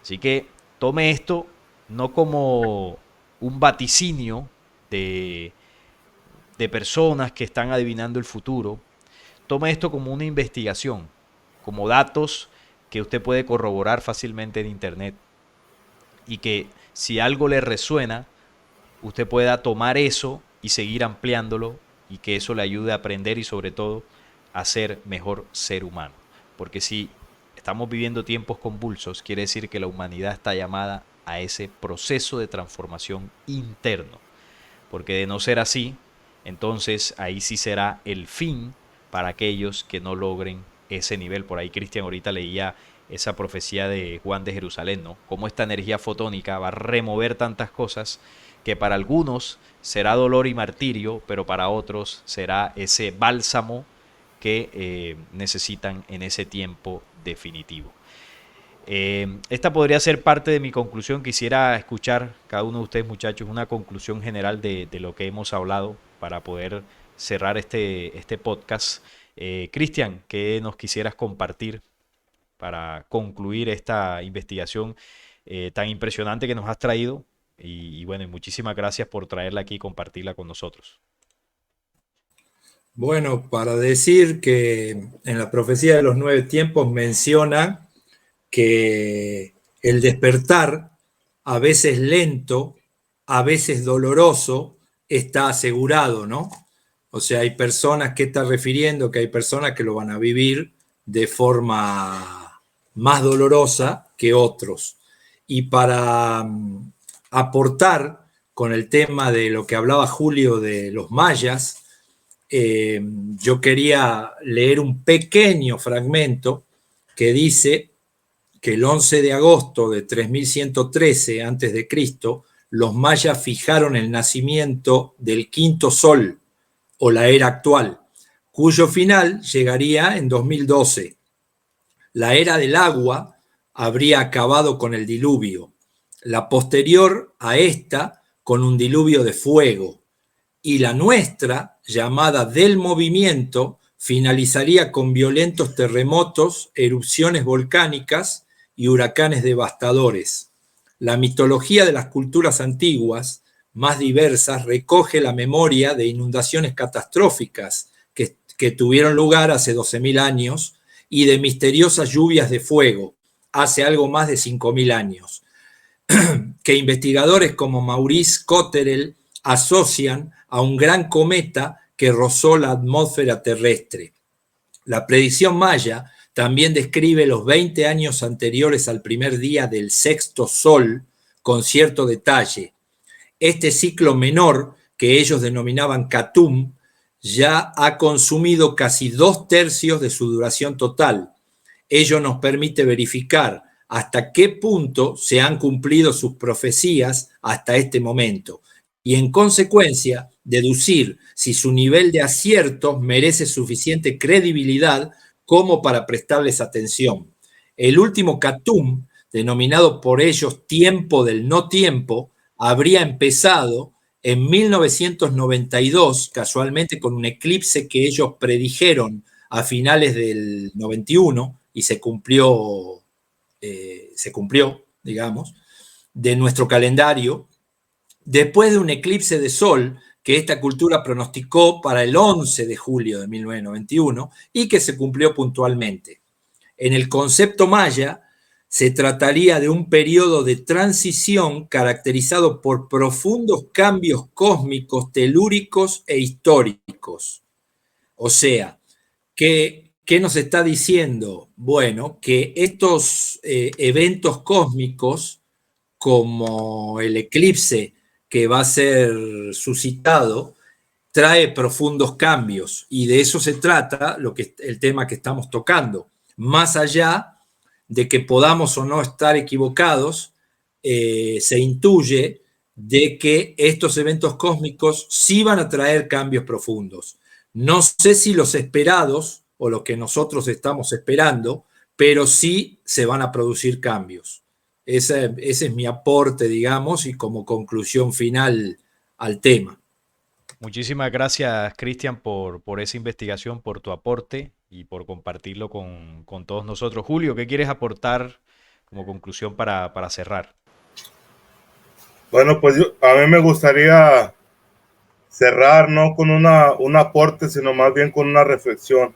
Así que tome esto no como un vaticinio de personas que están adivinando el futuro. Tome esto como una investigación, como datos que usted puede corroborar fácilmente en internet y que si algo le resuena, usted pueda tomar eso y seguir ampliándolo y que eso le ayude a aprender y sobre todo a ser mejor ser humano. Porque si estamos viviendo tiempos convulsos, quiere decir que la humanidad está llamada a ese proceso de transformación interno. Porque de no ser así, entonces ahí sí será el fin para aquellos que no logren ese nivel. Por ahí Cristian ahorita leía esa profecía de Juan de Jerusalén, ¿no? Cómo esta energía fotónica va a remover tantas cosas que para algunos será dolor y martirio, pero para otros será ese bálsamo que necesitan en ese tiempo definitivo. Esta podría ser parte de mi conclusión. Quisiera escuchar cada uno de ustedes, muchachos, una conclusión general de lo que hemos hablado para poder cerrar este podcast. Cristian, ¿qué nos quisieras compartir para concluir esta investigación tan impresionante que nos has traído? Y bueno, muchísimas gracias por traerla aquí y compartirla con nosotros. Bueno, para decir que en la profecía de los 9 tiempos menciona que el despertar, a veces lento, a veces doloroso, está asegurado, ¿no? O sea, hay personas que está refiriendo que hay personas que lo van a vivir de forma más dolorosa que otros. Y para aportar con el tema de lo que hablaba Julio de los mayas, yo quería leer un pequeño fragmento que dice que el 11 de agosto de 3113 a.C., los mayas fijaron el nacimiento del quinto sol, o la era actual, cuyo final llegaría en 2012. La era del agua habría acabado con el diluvio, la posterior a esta con un diluvio de fuego, y la nuestra, llamada del movimiento, finalizaría con violentos terremotos, erupciones volcánicas y huracanes devastadores. La mitología de las culturas antiguas, más diversas, recoge la memoria de inundaciones catastróficas que tuvieron lugar hace 12.000 años y de misteriosas lluvias de fuego hace algo más de 5.000 años, que investigadores como Maurice Cotterell asocian a un gran cometa que rozó la atmósfera terrestre. La predicción maya también describe los 20 años anteriores al primer día del sexto sol con cierto detalle. Este ciclo menor, que ellos denominaban Catum, ya ha consumido casi 2/3 de su duración total. Ello nos permite verificar hasta qué punto se han cumplido sus profecías hasta este momento y, en consecuencia, deducir si su nivel de acierto merece suficiente credibilidad como para prestarles atención. El último Catum, denominado por ellos tiempo del no tiempo, habría empezado en 1992, casualmente con un eclipse que ellos predijeron a finales del 91 y se cumplió, digamos, de nuestro calendario, después de un eclipse de sol que esta cultura pronosticó para el 11 de julio de 1991 y que se cumplió puntualmente. En el concepto maya, se trataría de un periodo de transición caracterizado por profundos cambios cósmicos, telúricos e históricos. O sea, ¿qué nos está diciendo? Bueno, que estos eventos cósmicos, como el eclipse que va a ser suscitado, trae profundos cambios, y de eso se trata el tema que estamos tocando. Más allá de que podamos o no estar equivocados, se intuye de que estos eventos cósmicos sí van a traer cambios profundos. No sé si los esperados o los que nosotros estamos esperando, pero sí se van a producir cambios. Ese es mi aporte, digamos, y como conclusión final al tema. Muchísimas gracias, Cristian, por esa investigación, por tu aporte y por compartirlo con todos nosotros. Julio, ¿qué quieres aportar como conclusión para cerrar? Bueno, pues a mí me gustaría cerrar no con un aporte, sino más bien con una reflexión.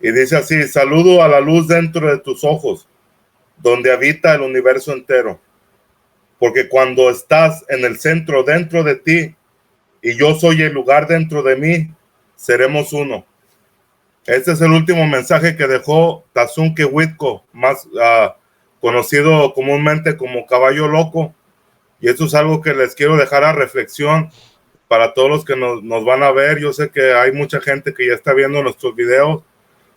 Y dice así: saludo a la luz dentro de tus ojos, donde habita el universo entero. Porque cuando estás en el centro dentro de ti, y yo soy el lugar dentro de mí, seremos uno. Este es el último mensaje que dejó Tasunke Huitco, más conocido comúnmente como Caballo Loco. Y esto es algo que les quiero dejar a reflexión para todos los que nos van a ver. Yo sé que hay mucha gente que ya está viendo nuestros videos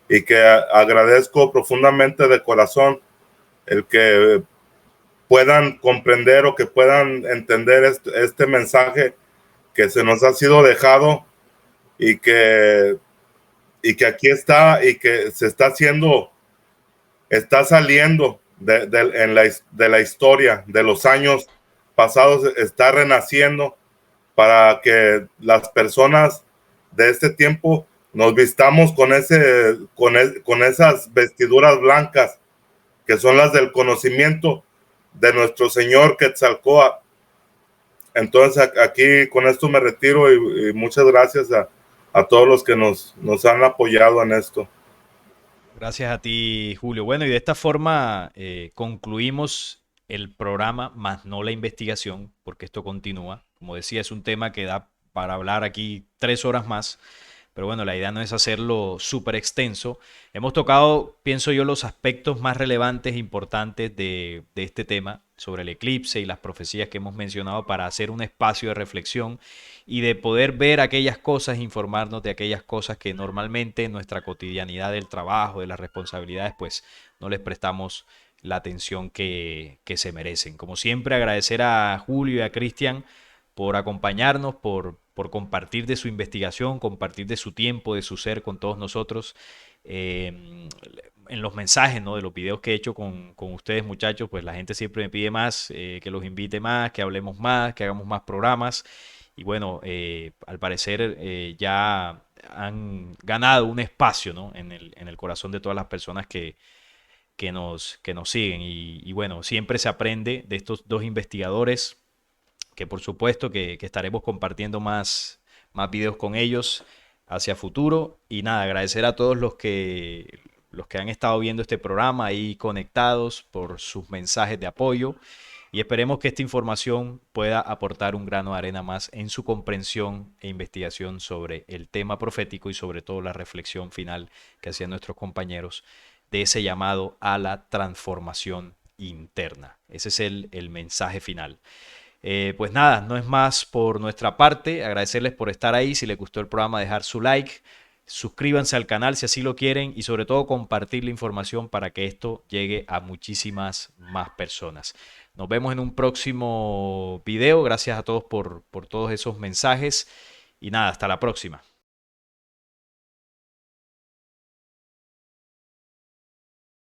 y que agradezco profundamente de corazón el que puedan comprender o que puedan entender este mensaje que se nos ha sido dejado y que aquí está y que se está haciendo, está saliendo de la historia de los años pasados, está renaciendo para que las personas de este tiempo nos vistamos con esas vestiduras blancas que son las del conocimiento de nuestro Señor Quetzalcóatl. Entonces aquí con esto me retiro y muchas gracias a todos los que nos han apoyado en esto. Gracias a ti, Julio. Bueno, y de esta forma concluimos el programa, más no la investigación, porque esto continúa. Como decía, es un tema que da para hablar aquí 3 horas más. Pero bueno, la idea no es hacerlo súper extenso. Hemos tocado, pienso yo, los aspectos más relevantes e importantes de este tema sobre el eclipse y las profecías que hemos mencionado para hacer un espacio de reflexión y de poder ver aquellas cosas, informarnos de aquellas cosas que normalmente en nuestra cotidianidad del trabajo, de las responsabilidades, pues no les prestamos la atención que se merecen. Como siempre, agradecer a Julio y a Cristian por acompañarnos, por compartir de su investigación, compartir de su tiempo, de su ser con todos nosotros. En los mensajes, ¿no?, de los videos que he hecho con ustedes, muchachos, pues la gente siempre me pide más, que los invite más, que hablemos más, que hagamos más programas. Y bueno, al parecer ya han ganado un espacio, ¿no?, en el corazón de todas las personas que nos siguen. Y bueno, siempre se aprende de estos dos investigadores que por supuesto que estaremos compartiendo más videos con ellos hacia futuro. Y nada, agradecer a todos los que han estado viendo este programa ahí conectados por sus mensajes de apoyo. y esperemos que esta información pueda aportar un grano de arena más en su comprensión e investigación sobre el tema profético y sobre todo la reflexión final que hacían nuestros compañeros de ese llamado a la transformación interna. Ese es el mensaje final. Pues nada, no es más por nuestra parte. Agradecerles por estar ahí. Si les gustó el programa, dejar su like. Suscríbanse al canal si así lo quieren y sobre todo compartir la información para que esto llegue a muchísimas más personas. Nos vemos en un próximo video. Gracias a todos por todos esos mensajes y nada, hasta la próxima.